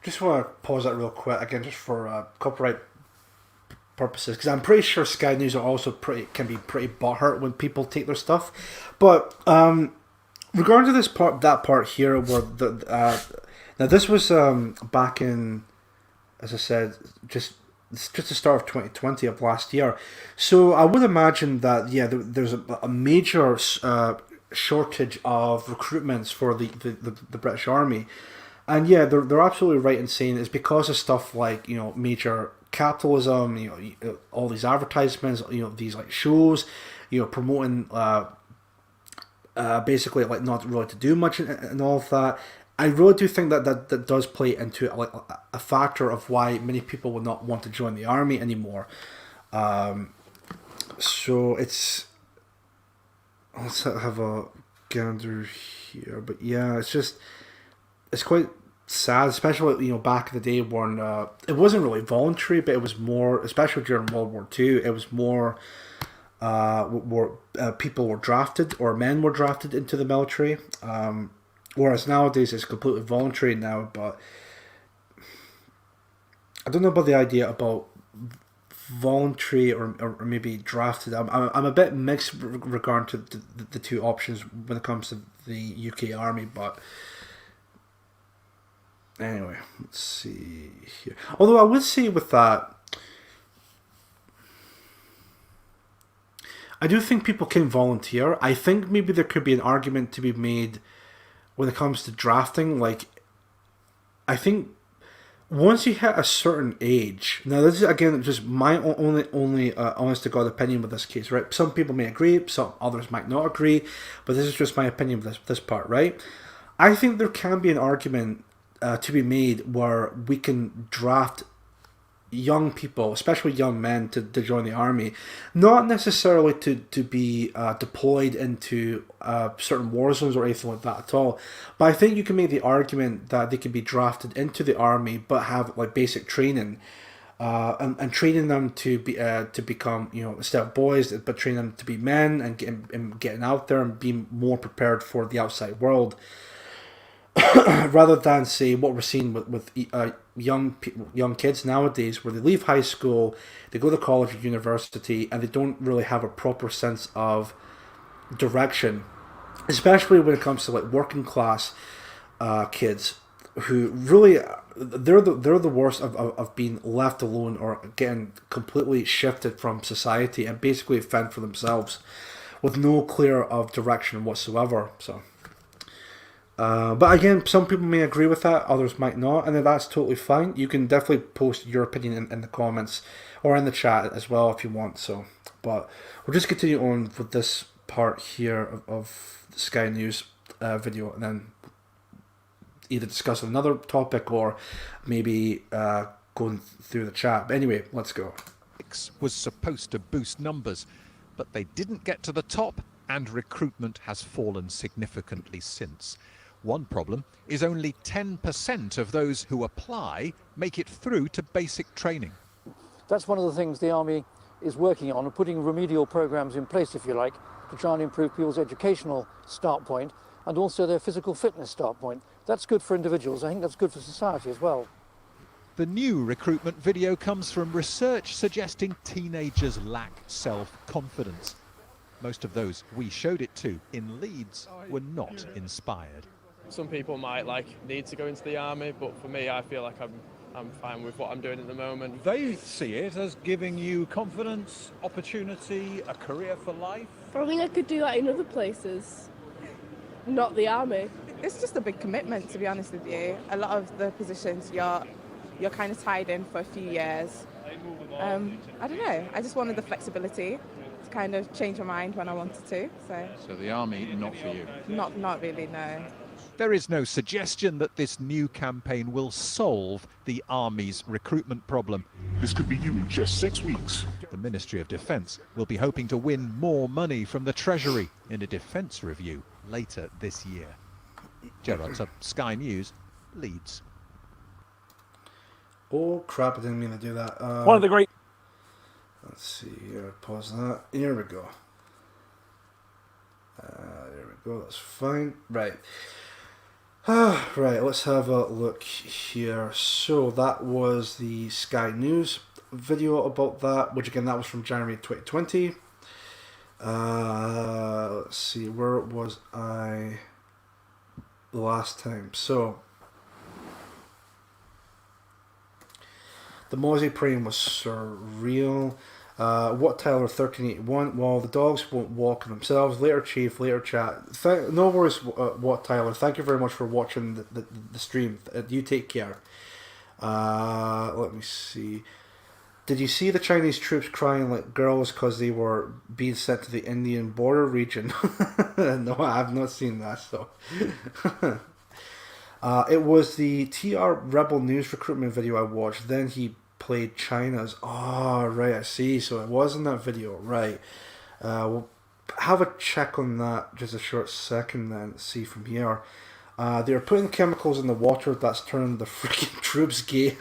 Just want to pause that real quick again, just for copyright purposes, because I'm pretty sure Sky News are also can be pretty butthurt when people take their stuff. But regarding to that part here, where now this was back in, as I said, just the start of 2020 of last year. So I would imagine that there's a major shortage of recruitments for the British Army, and they're absolutely right in saying it's because of stuff like, you know, major capitalism, you know, all these advertisements, you know, these like shows, you know, promoting basically like not really to do much and all of that. I really do think that does play into like a factor of why many people would not want to join the army anymore. So it's, let's have a gander here, but yeah, it's quite sad, especially, you know, back in the day when it wasn't really voluntary, but it was more, especially during World War II, it was more people were drafted, or men were drafted into the military, whereas nowadays it's completely voluntary now. But I don't know about the idea about voluntary or maybe drafted. I'm a bit mixed regard to the two options when it comes to the UK Army, but anyway, let's see here. Although I would say with that, I do think people can volunteer. I think maybe there could be an argument to be made when it comes to drafting. Like, I think once you hit a certain age, now this is again just my only honest to God opinion with this case, right? Some people may agree, some others might not agree, but this is just my opinion with this part, right? I think there can be an argument to be made where we can draft young people, especially young men, to join the army, not necessarily to be deployed into certain war zones or anything like that at all, but I think you can make the argument that they can be drafted into the army but have like basic training, and training them to become, you know, instead of boys, but train them to be men and getting out there and being more prepared for the outside world. Rather than say what we're seeing with young kids nowadays, where they leave high school, they go to college or university, and they don't really have a proper sense of direction, especially when it comes to like working class kids, who really they're the worst of being left alone or getting completely shifted from society and basically fend for themselves with no clear of direction whatsoever. So. But again, some people may agree with that, others might not, and that's totally fine. You can definitely post your opinion in the comments or in the chat as well if you want. So, but we'll just continue on with this part here of the Sky News video, and then either discuss another topic or maybe going through the chat. But anyway, let's go. Was supposed to boost numbers, but they didn't get to the top, and recruitment has fallen significantly since. One problem is only 10% of those who apply make it through to basic training. That's one of the things the Army is working on, putting remedial programs in place, if you like, to try and improve people's educational start point and also their physical fitness start point. That's good for individuals. I think that's good for society as well. The new recruitment video comes from research suggesting teenagers lack self-confidence. Most of those we showed it to in Leeds were not inspired. Some people might need to go into the army, but for me, I feel like I'm fine with what I'm doing at the moment. They see it as giving you confidence, opportunity, a career for life. I think I could do that in other places, not the army. It's just a big commitment, to be honest with you. A lot of the positions you're kind of tied in for a few years. I don't know. I just wanted the flexibility to kind of change my mind when I wanted to. So the army, not for you? Not really, no. There is no suggestion that this new campaign will solve the Army's recruitment problem. This could be you in just 6 weeks. The Ministry of Defence will be hoping to win more money from the Treasury in a defence review later this year. Gerard Tubb, Sky News, Leeds. Oh crap, I didn't mean to do that. One of the great... Let's see here, pause that. Here we go. There we go, that's fine. Right. Right, let's have a look here. So that was the Sky News video about that, which again, that was from January 2020. Let's see, where was I the last time? So the Mozzie praying was surreal. What Tyler 1381? Well, the dogs won't walk themselves. Later, Chief. Later, chat. No worries, What Tyler. Thank you very much for watching the stream. You take care. Let me see. Did you see the Chinese troops crying like girls because they were being sent to the Indian border region? No, I have not seen that. So. It was the TR Rebel News recruitment video I watched. Then he played China's. Oh, right, I see. So it was in that video, right. We'll have a check on that just a short second then. Let's see from here. They're putting chemicals in the water that's turning the freaking troops gay.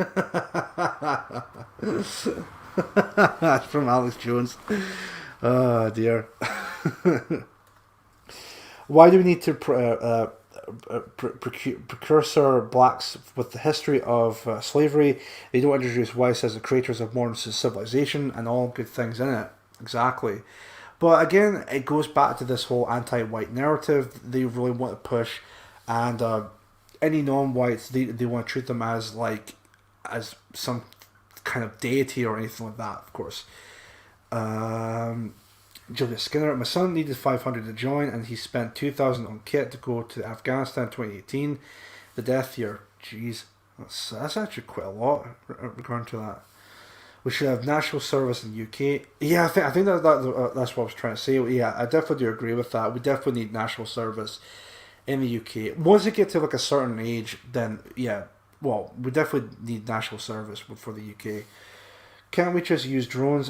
That's from Alex Jones. Oh, dear. Why do we need to precursor blacks with the history of slavery. They don't introduce whites as the creators of modern civilization, and all good things in it. Exactly. But again, it goes back to this whole anti-white narrative they really want to push, and any non-whites, they want to treat them as like as some kind of deity or anything like that, of course. Julius Skinner, my son needed 500 to join, and he spent 2,000 on kit to go to Afghanistan 2018. The death year, jeez, that's actually quite a lot regarding to that. We should have national service in the UK. Yeah, I think that's what I was trying to say. Yeah, I definitely do agree with that. We definitely need national service in the UK. Once you get to like a certain age, then yeah, well, we definitely need national service for the UK. Can't we just use drones?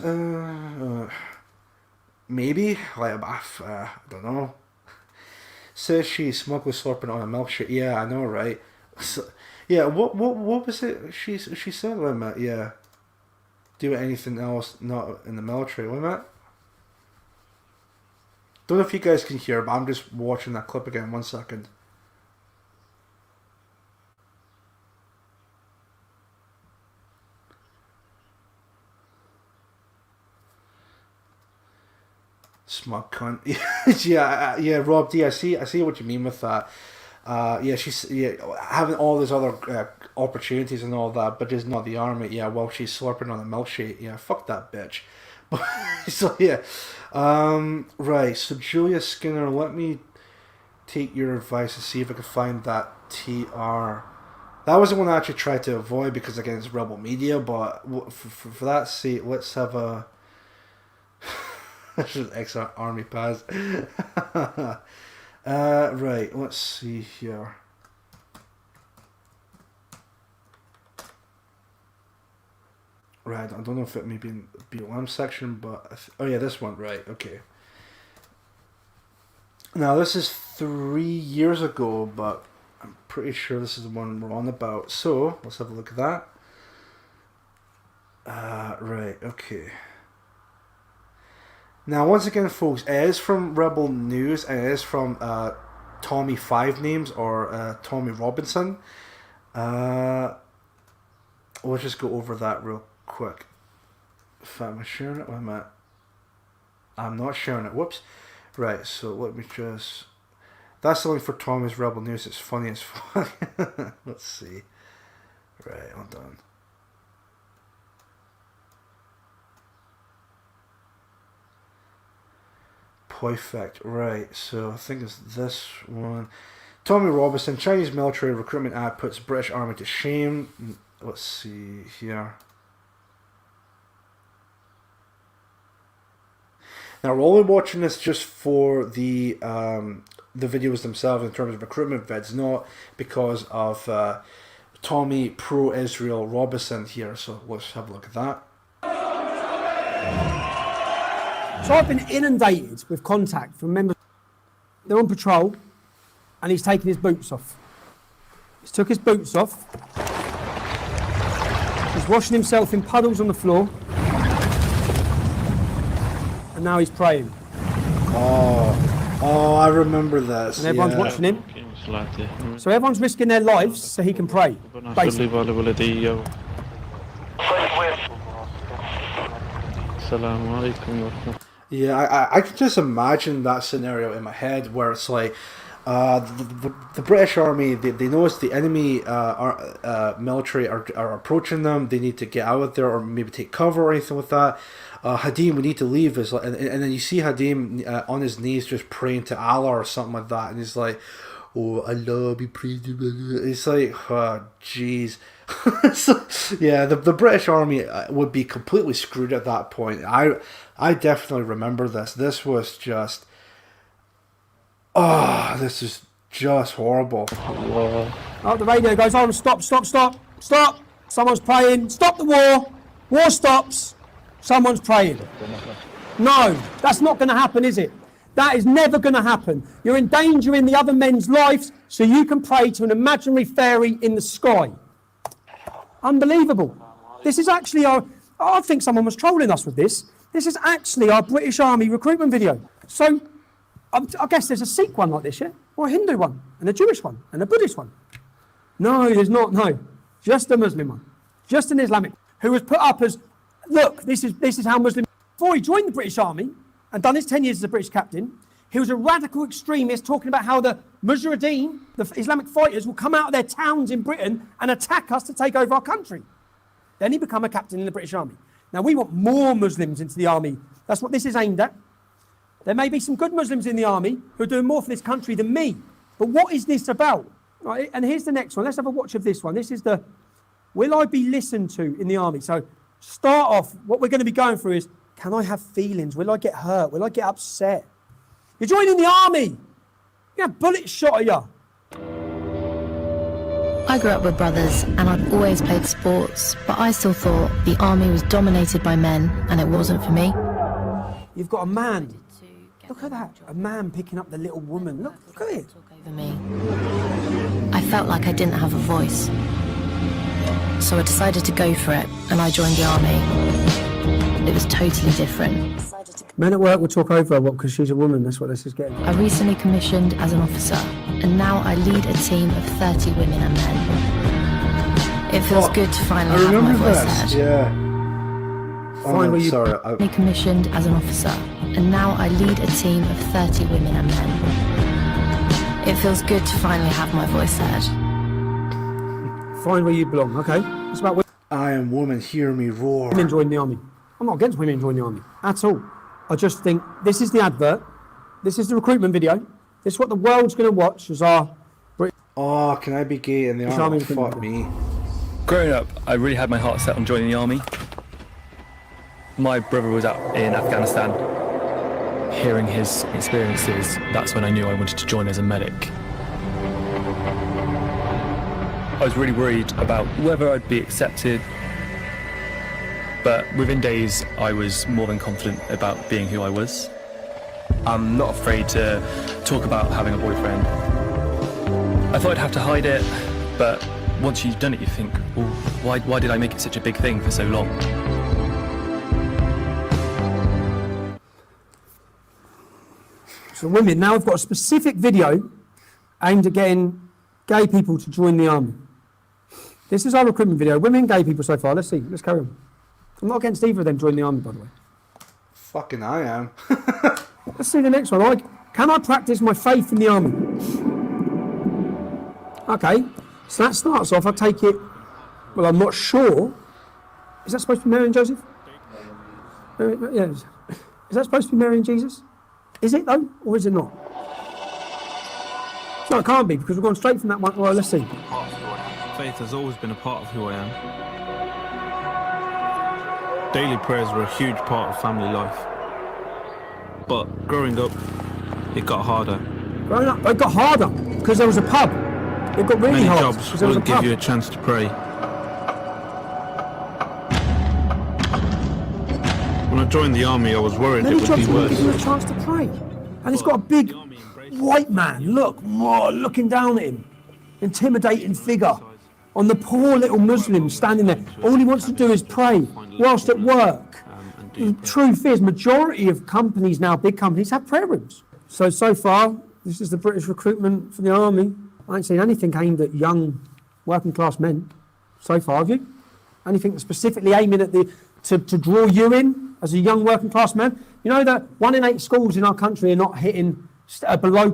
Maybe. Like, I don't know. Says she smugly slurping on a milkshake. Yeah, I know, right? So, yeah, what was it she said? Wait a minute, yeah. Do anything else not in the military. Wait a minute. Don't know if you guys can hear, but I'm just watching that clip again. 1 second. Smug cunt. yeah, Rob D. I see what you mean with that. She's having all these other opportunities and all that, but just not the army. Yeah, well, she's slurping on a milkshake. Yeah, fuck that bitch. So yeah, right. So Julia Skinner, let me take your advice and see if I can find that TR. That was the one I actually tried to avoid because again it's Rebel Media. But for that sake, let's have a. That's just ex-army pass. Right, let's see here. Right, I don't know if it may be in the BLM section, but oh yeah, this one. Right, okay. Now this is 3 years ago, but I'm pretty sure this is the one we're on about. So let's have a look at that. Right, okay. Now, once again, folks, it is from Rebel News, and it is from Tommy Five Names, or Tommy Robinson. Let's just go over that real quick. If I'm sharing it, wait a minute. I'm not sharing it. Whoops. Right, so let me just... That's the link for Tommy's Rebel News. It's funny as fuck. Let's see. Right, hold on. Perfect. Right, so I think it's this one. Tommy Robinson, Chinese military recruitment ad puts British Army to shame. Let's see here. Now we're only watching this just for the videos themselves in terms of recruitment vids, not because of Tommy pro-Israel Robinson here. So let's have a look at that. So I've been inundated with contact from members. They're on patrol, and he's taken his boots off. He's took his boots off. He's washing himself in puddles on the floor. And now he's praying. Oh, I remember this. And everyone's watching him. So everyone's risking their lives so he can pray. Basically. Yeah, I can just imagine that scenario in my head where it's like the British Army, they notice the enemy military are approaching them. They need to get out of there or maybe take cover or anything with that. Hadim, we need to leave. Is like, and then you see Hadim on his knees just praying to Allah or something like that, and he's like, "Oh Allah, be praised." It's like, oh jeez. So, yeah, the British Army would be completely screwed at that point. I definitely remember this. This was just, this is just horrible. Oh, the radio goes on. Stop! Someone's praying. Stop the war. War stops. Someone's praying. No, that's not going to happen, is it? That is never going to happen. You're endangering the other men's lives so you can pray to an imaginary fairy in the sky. Unbelievable. This is actually I think someone was trolling us with this. This is actually our British Army recruitment video. So I guess there's a Sikh one like this, yeah? Or a Hindu one, and a Jewish one, and a Buddhist one? No, there's not, no. Just a Muslim one. Just an Islamic, who was put up as, look, this is how Muslims... Before he joined the British Army, and done his 10 years as a British captain, he was a radical extremist talking about how the Mujahideen, the Islamic fighters, will come out of their towns in Britain and attack us to take over our country. Then he became a captain in the British Army. Now, we want more Muslims into the army. That's what this is aimed at. There may be some good Muslims in the army who are doing more for this country than me. But what is this about? Right, and here's the next one. Let's have a watch of this one. This is the, will I be listened to in the army? So start off, what we're going to be going through is, can I have feelings? Will I get hurt? Will I get upset? You're joining the army. You have bullets shot at you. I grew up with brothers and I'd always played sports, but I still thought the army was dominated by men and it wasn't for me. You've got a man. Look at that. A man picking up the little woman. Look at it. Over me. I felt like I didn't have a voice. So I decided to go for it and I joined the army. It was totally different. Men at work will talk over her because she's a woman. That's what this is getting. I recently commissioned as an officer, and now I lead a team of 30 women and men. It feels good to finally have my voice heard. Yeah. Finally, sorry. I commissioned as an officer, and now I lead a team of 30 women and men. It feels good to finally have my voice heard. Find where you belong. Okay. It's about women. I am woman, hear me roar. Women join the army. I'm not against women joining the army at all. I just think this is the advert. This is the recruitment video. This is what the world's going to watch as our... Oh, can I be gay in the army? Fuck me. Growing up, I really had my heart set on joining the army. My brother was out in Afghanistan. Hearing his experiences, that's when I knew I wanted to join as a medic. I was really worried about whether I'd be accepted, but within days I was more than confident about being who I was. I'm not afraid to talk about having a boyfriend. I thought I'd have to hide it, but once you've done it you think, well, why did I make it such a big thing for so long? So women, now we've got a specific video aimed at getting gay people to join the army. This is our recruitment video. Women, gay people so far. Let's see. Let's carry on. I'm not against either of them joining the army, by the way. Fucking I am. Let's see the next one. Can I practice my faith in the army? Okay, so that starts off, I take it, well, I'm not sure. Is that supposed to be Mary and Joseph? Yeah. Is that supposed to be Mary and Jesus? Is it though, or is it not? No, it can't be, because we've gone straight from that one. Well, let's see. Faith has always been a part of who I am. Daily prayers were a huge part of family life. But growing up, it got harder. Growing up, it got harder because there was a pub. It got really Many hard. jobs There was a wouldn't give pub. you a chance to pray. When I joined the army, I was worried Many it would jobs be wouldn't worse. give you a chance to pray. And it's got a big white man, looking down at him. Intimidating figure. On the poor little Muslim standing there. All he wants to do is pray whilst at work. The truth is, majority of companies now, big companies, have prayer rooms. So far, this is the British recruitment for the army. I ain't seen anything aimed at young working class men so far, have you? Anything specifically aiming at to draw you in as a young working class man? You know that 1 in 8 schools in our country are not hitting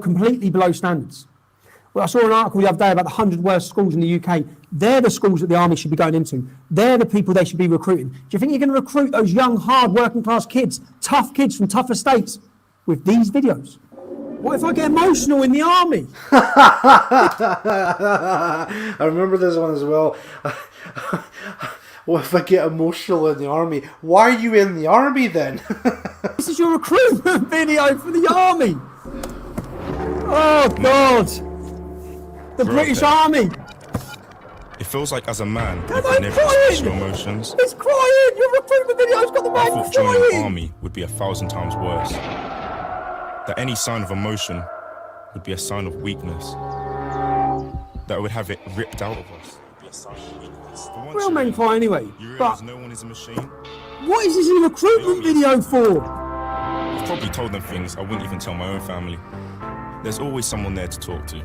completely below standards. Well, I saw an article the other day about the 100 worst schools in the UK. They're the schools that the army should be going into. They're the people they should be recruiting. Do you think you're going to recruit those young, hard working class kids, tough kids from tough estates, with these videos? What if I get emotional in the army? I remember this one as well. What if I get emotional in the army? Why are you in the army then? This is your recruitment video for the army. Oh God. The British Army. It feels like as a man, you I'm can never crying. express your emotions. He's crying. Your recruitment video's got the I man thought joining the crying. army would be 1,000 times worse. That any sign of emotion would be a sign of weakness. That I would have it ripped out of us. Would be a sign of weakness. For once Real men cry anyway. you But realise no one is a machine. what is this in a recruitment video for? I've probably told them things I wouldn't even tell my own family. there's always someone there to talk to,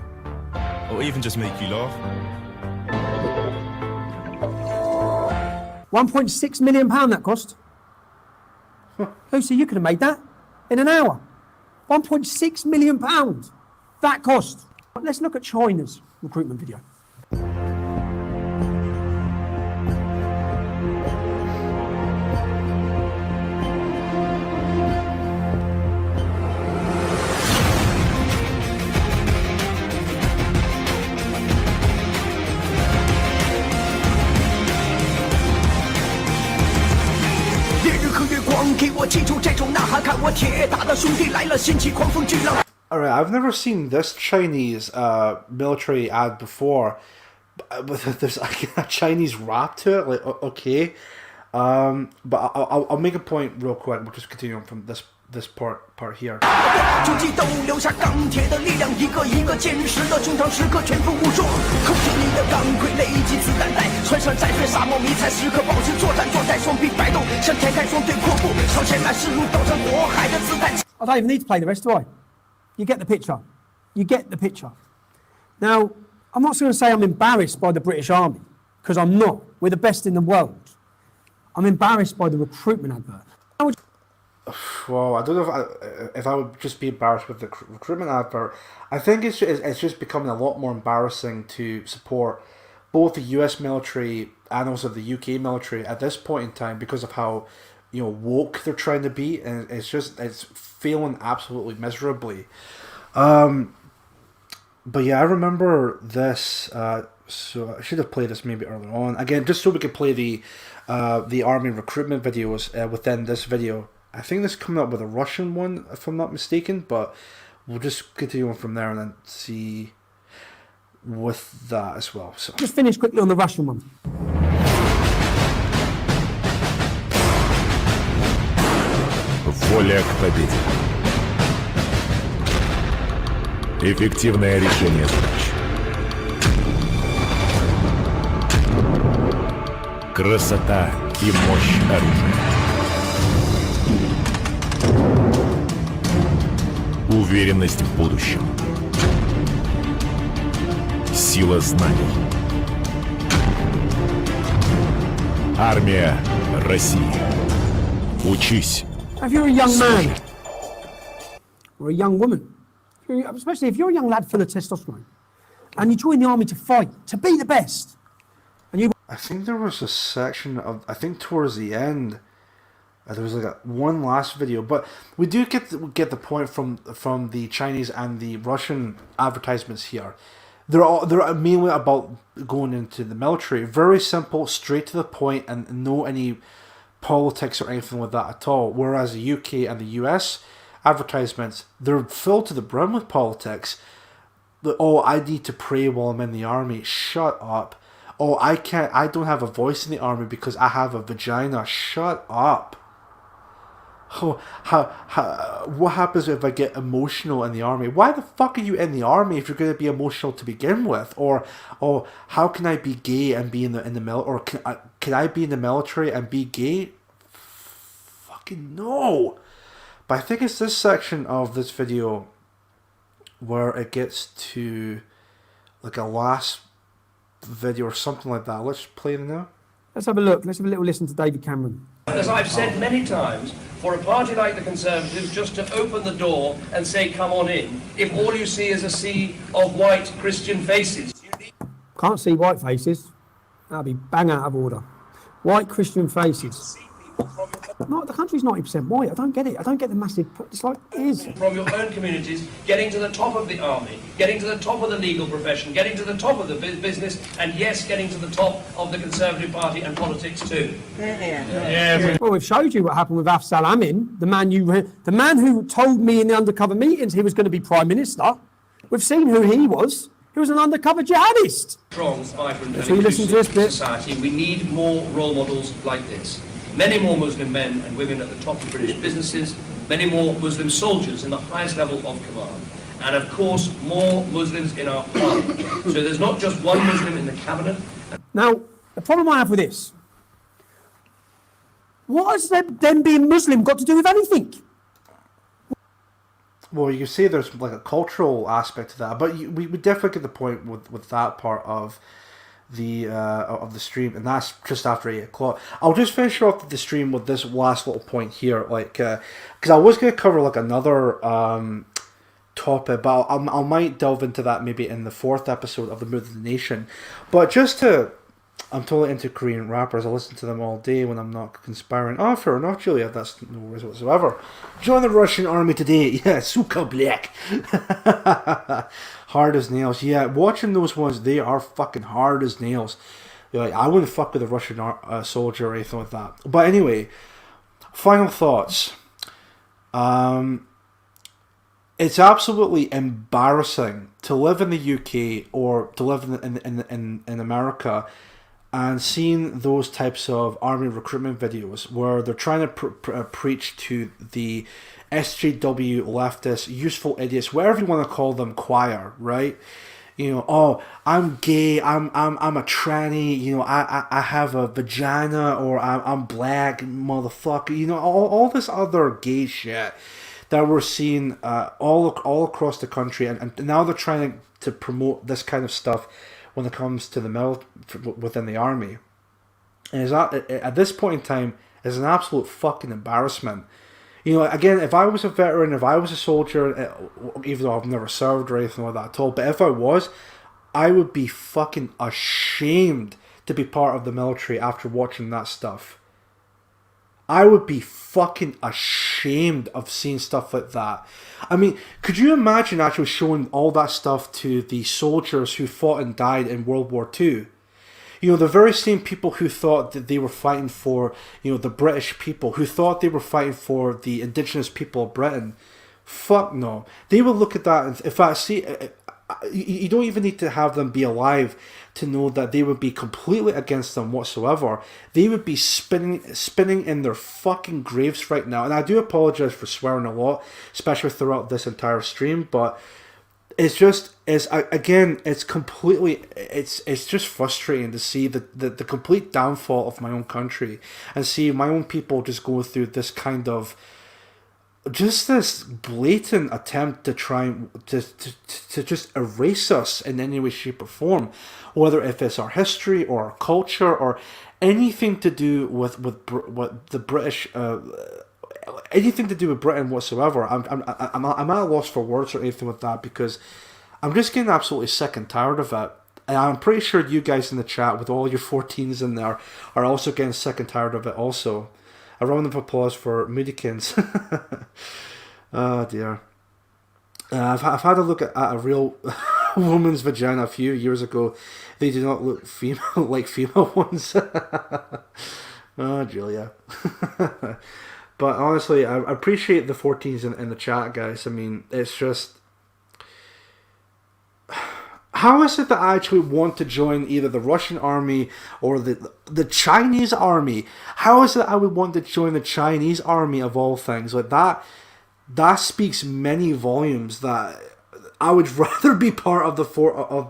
or even just make you laugh. £1.6 million that cost. Lucy, you could have made that in an hour. £1.6 million that cost. Let's look at China's recruitment video. 给我记住这种呐喊，看我铁打的兄弟来了，掀起狂风巨浪。 Alright, I've never seen this Chinese military ad before, but there's like a Chinese rap to it. Like, okay, but I'll make a point real quick. We'll just continue on from this part here. 突击斗留下钢铁的力量，一个一个坚实的胸膛，时刻全副武装，扣紧你的钢盔，累积子弹袋，穿上战靴，沙漠迷彩，时刻保持作战状态，双臂摆动，向前看，双腿阔步，朝前来，势如刀山火海的子弹。I don't even need to play the rest, do I? You get the picture. You get the picture. Now, I'm not going to say I'm embarrassed by the British Army, because I'm not. We're the best in the world. I'm embarrassed by the recruitment advert. Well, I don't know if I would just be embarrassed with the recruitment advert. I think it's just becoming a lot more embarrassing to support both the US military and also the UK military at this point in time because of how, you know, woke they're trying to be, and it's failing absolutely miserably. But yeah, I remember this. So I should have played this maybe earlier on again, just so we could play the army recruitment videos within this video. I think this is coming up with a Russian one, if I'm not mistaken, but we'll just continue on from there and then see with that as well. So just finish quickly on the Russian one. Воля к победе. Эффективное решение задач. Красота и мощь оружия. Уверенность в будущем. Сила знаний. Армия России. Учись. If you're a young man or a young woman, especially if you're a young lad full of testosterone, and you join the army to fight, to be the best, and you... I think there was a section of, I think towards the end, there was like one last video, but we do get the point from the Chinese and the Russian advertisements here. They're mainly about going into the military. Very simple, straight to the point, and no any politics or anything like that at all. Whereas the UK and the US advertisements, they're filled to the brim with politics. Oh, I need to pray while I'm in the army. Shut up. Oh, I don't have a voice in the army because I have a vagina. Shut up. Oh, what happens if I get emotional in the army? Why the fuck are you in the army if you're going to be emotional to begin with? Or how can I be gay and be in the military? Or can I be in the military and be gay? Fucking no. But I think it's this section of this video where it gets to like a last video or something like that. Let's play it now. Let's have a look. Let's have a little listen to David Cameron. As I've said many times, for a party like the Conservatives just to open the door and say, come on in, if all you see is a sea of white Christian faces. Can't see white faces. That'll be bang out of order. White Christian faces. No, the country's 90% white. I don't get it. I don't get the massive... It's like it is. From your own communities, getting to the top of the army, getting to the top of the legal profession, getting to the top of the business, and yes, getting to the top of the Conservative Party and politics too. Yeah. Well, we've showed you what happened with Afzal Amin, the man who told me in the undercover meetings he was going to be Prime Minister. We've seen who he was. He was an undercover jihadist. Strong, vibrant, and so you listen to this bit. Society. We need more role models like this. Many more Muslim men and women at the top of British businesses, many more Muslim soldiers in the highest level of command, and of course more Muslims in our parliament. So there's not just one Muslim in the cabinet. Now, the problem I have with this, what has them being Muslim got to do with anything? well, you say there's like a cultural aspect to that, but we definitely get the point with that part of the stream, and that's just after 8 o'clock. I'll just finish off the stream with this last little point here, like, because I was going to cover like another topic, but I might delve into that maybe in the 4th episode of the Mood of the Nation. But just to, I'm totally into Korean rappers. I listen to them all day when I'm not conspiring. Oh, fair enough, Julia. That's no worries whatsoever. Join the Russian army today. Yeah, suka black. Hard as nails. Yeah, watching those ones, they are fucking hard as nails. Like, I wouldn't fuck with a Russian soldier or anything like that. But anyway, final thoughts. It's absolutely embarrassing to live in the UK or to live in America and seeing those types of army recruitment videos where they're trying to preach to the SJW leftists, useful idiots, whatever you want to call them, choir, right? You know, oh, I'm gay, I'm a tranny, you know, I have a vagina, or I'm black, motherfucker, you know, all this other gay shit that we're seeing all across the country, and now they're trying to promote this kind of stuff when it comes to the within the army. And at this point in time, it's an absolute fucking embarrassment. You know, again, if I was a veteran, if I was a soldier, even though I've never served or anything like that at all, but if I was, I would be fucking ashamed to be part of the military after watching that stuff. I would be fucking ashamed of seeing stuff like that. I mean, could you imagine actually showing all that stuff to the soldiers who fought and died in World War II? You know, the very same people who thought that they were fighting for, you know, the British people, who thought they were fighting for the indigenous people of Britain. Fuck no. They would look at that, and in fact, see, you don't even need to have them be alive to know that they would be completely against them whatsoever. They would be spinning in their fucking graves right now. And I do apologize for swearing a lot, especially throughout this entire stream, but it's just, it's completely, it's just frustrating to see the complete downfall of my own country and see my own people just go through this kind of, just this blatant attempt to try to just erase us in any way, shape or form, whether if it's our history or our culture or anything to do with the British, anything to do with Britain whatsoever. I'm at a loss for words or anything with that, because I'm just getting absolutely sick and tired of it. And I'm pretty sure you guys in the chat with all your 14s in there are also getting sick and tired of it also. A round of applause for Moodykins. Oh dear. I've had a look at a real woman's vagina a few years ago. They do not look like female ones. Oh, Julia. But honestly, I appreciate the 14s in the chat, guys. I mean, it's just... How is it that I actually want to join either the Russian army or the Chinese army? How is it that I would want to join the Chinese army of all things? Like that speaks many volumes, that I would rather be part of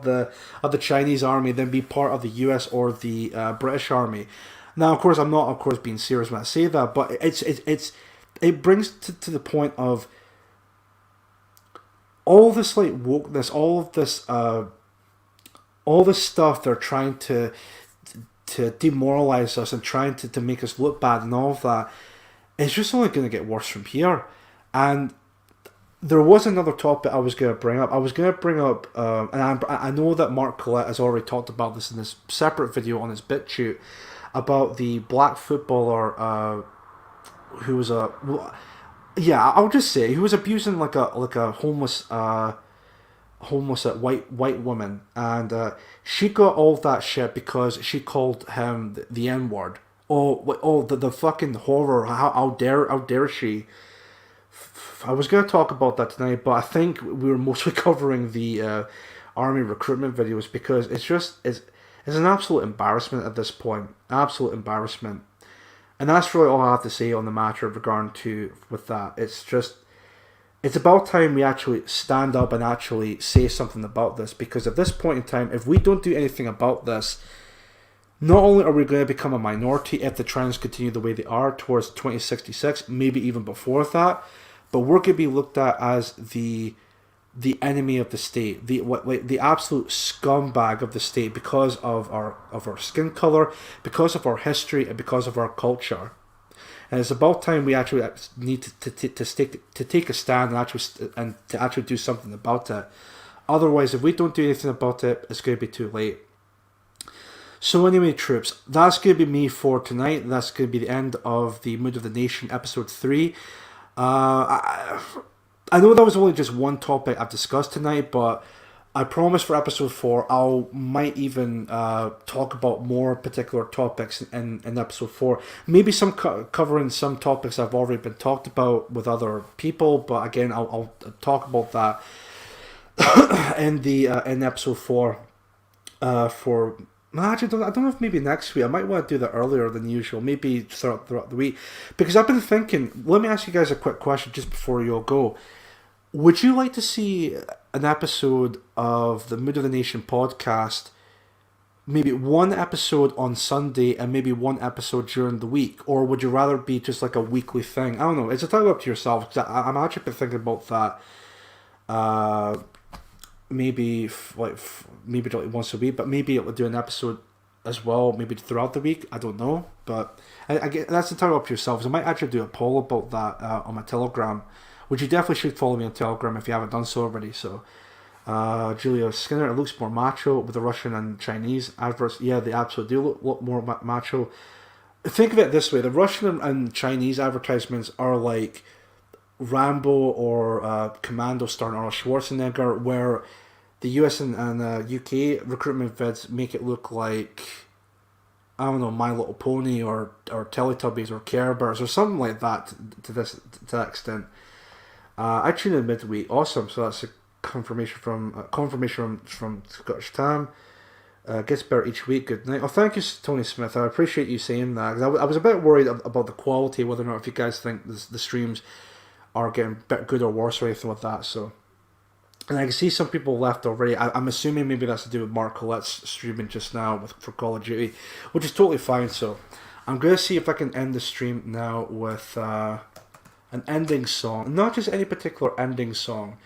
the Chinese army than be part of the US or the British army. Now, of course, I'm not, of course, being serious when I say that, but it brings to the point of all this like wokeness, all this stuff they're trying to demoralize us and trying to make us look bad and all of that. It's just only going to get worse from here. And there was another topic I was going to bring up. I was going to bring up, and I know that Mark Collette has already talked about this in this separate video on his BitChute, about the black footballer who was I'll just say, who was abusing like a homeless white woman, and she got all that shit because she called him the N-word. The fucking horror! How dare she? I was going to talk about that tonight, but I think we were mostly covering the army recruitment videos, because it's an absolute embarrassment at this point. Absolute embarrassment. And that's really all I have to say on the matter regarding with that. It's about time we actually stand up and actually say something about this, because at this point in time, if we don't do anything about this, not only are we going to become a minority if the trends continue the way they are towards 2066, maybe even before that, but we're going to be looked at as the enemy of the state, the absolute scumbag of the state because of our skin color, because of our history, and because of our culture. And it's about time we actually need to take a stand and to actually do something about it. Otherwise, if we don't do anything about it, it's going to be too late. So anyway, troops, that's going to be me for tonight. That's going to be the end of the Mood of the Nation episode 3. I know that was only just one topic I've discussed tonight, but I promise for episode 4 I might even talk about more particular topics in episode 4. Maybe some covering some topics I've already been talked about with other people, but again I'll talk about that in episode 4 for. Actually, I don't know if maybe next week. I might want to do that earlier than usual. Maybe throughout the week. Because I've been thinking, let me ask you guys a quick question just before you all go. Would you like to see an episode of the Mood of the Nation podcast, maybe one episode on Sunday and maybe one episode during the week? Or would you rather be just like a weekly thing? I don't know. It's entirely up to yourself. Because I'm actually been thinking about that. Maybe once a week, but maybe it would do an episode as well, maybe throughout the week. I don't know, but I get that's entirely up to yourselves. I might actually do a poll about that on my Telegram, which you definitely should follow me on Telegram if you haven't done so already. So, Julia Skinner, it looks more macho with the Russian and Chinese adverts. Yeah, they absolutely do look more macho. Think of it this way: the Russian and Chinese advertisements are like Rambo or Commando starring Arnold Schwarzenegger, where the US and UK recruitment vids make it look like, I don't know, My Little Pony or Teletubbies or Care Bears or something like that to that extent. I tune in midweek, awesome. So that's a confirmation from Scottish Tam. Gets better each week. Good night. Oh, thank you, Tony Smith. I appreciate you saying that. 'Cause I was a bit worried about the quality, whether or not if you guys think the streams are getting good or worse or anything like that. So, and I can see some people left already. I'm assuming maybe that's to do with Mark Collette's streaming just now for Call of Duty, which is totally fine. So I'm going to see if I can end the stream now with an ending song. Not just any particular ending song.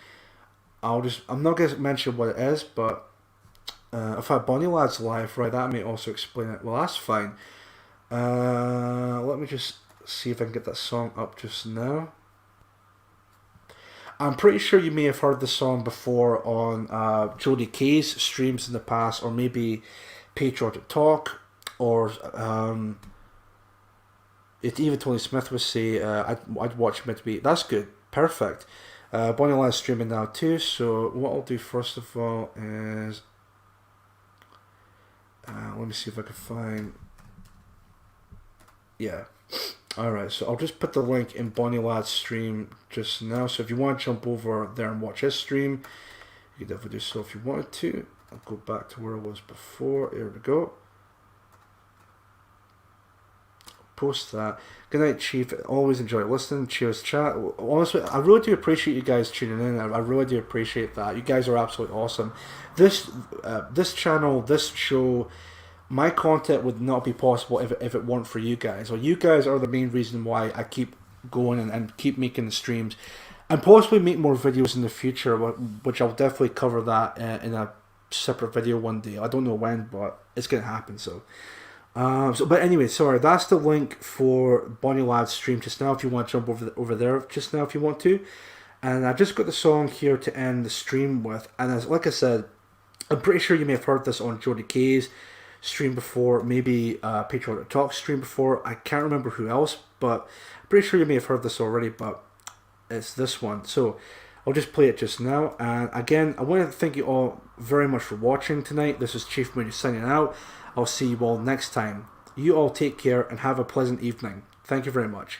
I'm not going to mention what it is, but if I had Bonnie Lads live, right, that may also explain it. Well, that's fine. Let me just see if I can get that song up just now. I'm pretty sure you may have heard the song before on Jody Kay's streams in the past, or maybe Patriotic Talk, or even Tony Smith would say, I'd watch midweek. That's good. Perfect. Bonnie La's streaming now too, so what I'll do first of all is, let me see if I can find, yeah. Alright, so I'll just put the link in Bonnie Lad's stream just now. So if you want to jump over there and watch his stream, you can definitely do so if you wanted to. I'll go back to where I was before. Here we go. Post that. Good night, Chief. Always enjoy listening. Cheers, chat. Honestly, I really do appreciate you guys tuning in. I really do appreciate that. You guys are absolutely awesome. This channel, this show, my content would not be possible if it weren't for you guys. Well, you guys are the main reason why I keep going and keep making the streams, and possibly make more videos in the future, which I'll definitely cover that in a separate video one day. I don't know when, but it's gonna happen. So, but anyway, sorry. That's the link for Bonnie Lad's stream just now. If you want to jump over there just now, if you want to, and I just got the song here to end the stream with. And like I said, I'm pretty sure you may have heard this on Jody Kay's stream before, maybe Patriotic Talk stream before. I can't remember who else, but I'm pretty sure you may have heard this already, but it's this one. So I'll just play it just now. And again, I want to thank you all very much for watching tonight. This is Chief Moody signing out. I'll see you all next time. You all take care and have a pleasant evening. Thank you very much.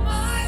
My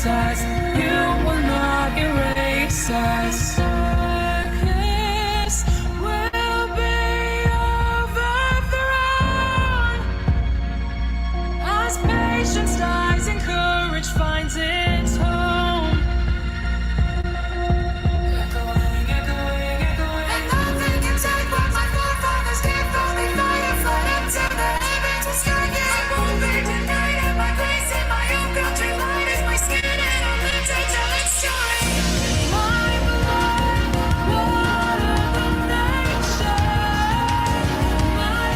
size. You will not erase us. Darkness will be overthrown as patience dies and courage finds its home. Echoing, echoing, echoing. And nothing can take what my forefathers gave from me. Fire, flood, until the heavens will strike it. I won't be denied of my place in my own country. Light is my skin and I'll live to tell its story. My blood, water the nation. My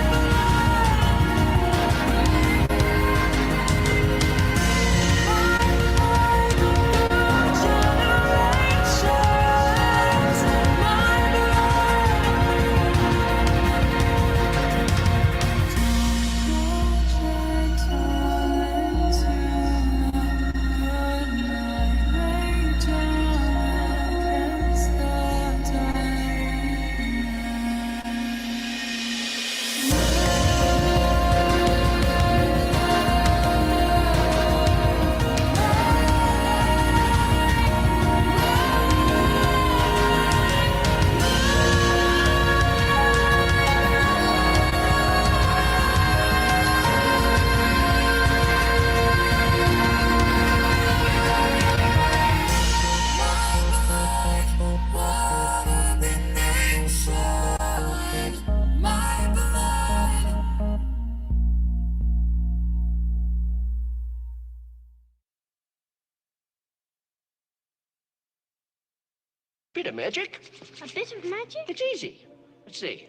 Bit of magic. A bit of magic? It's easy. Let's see.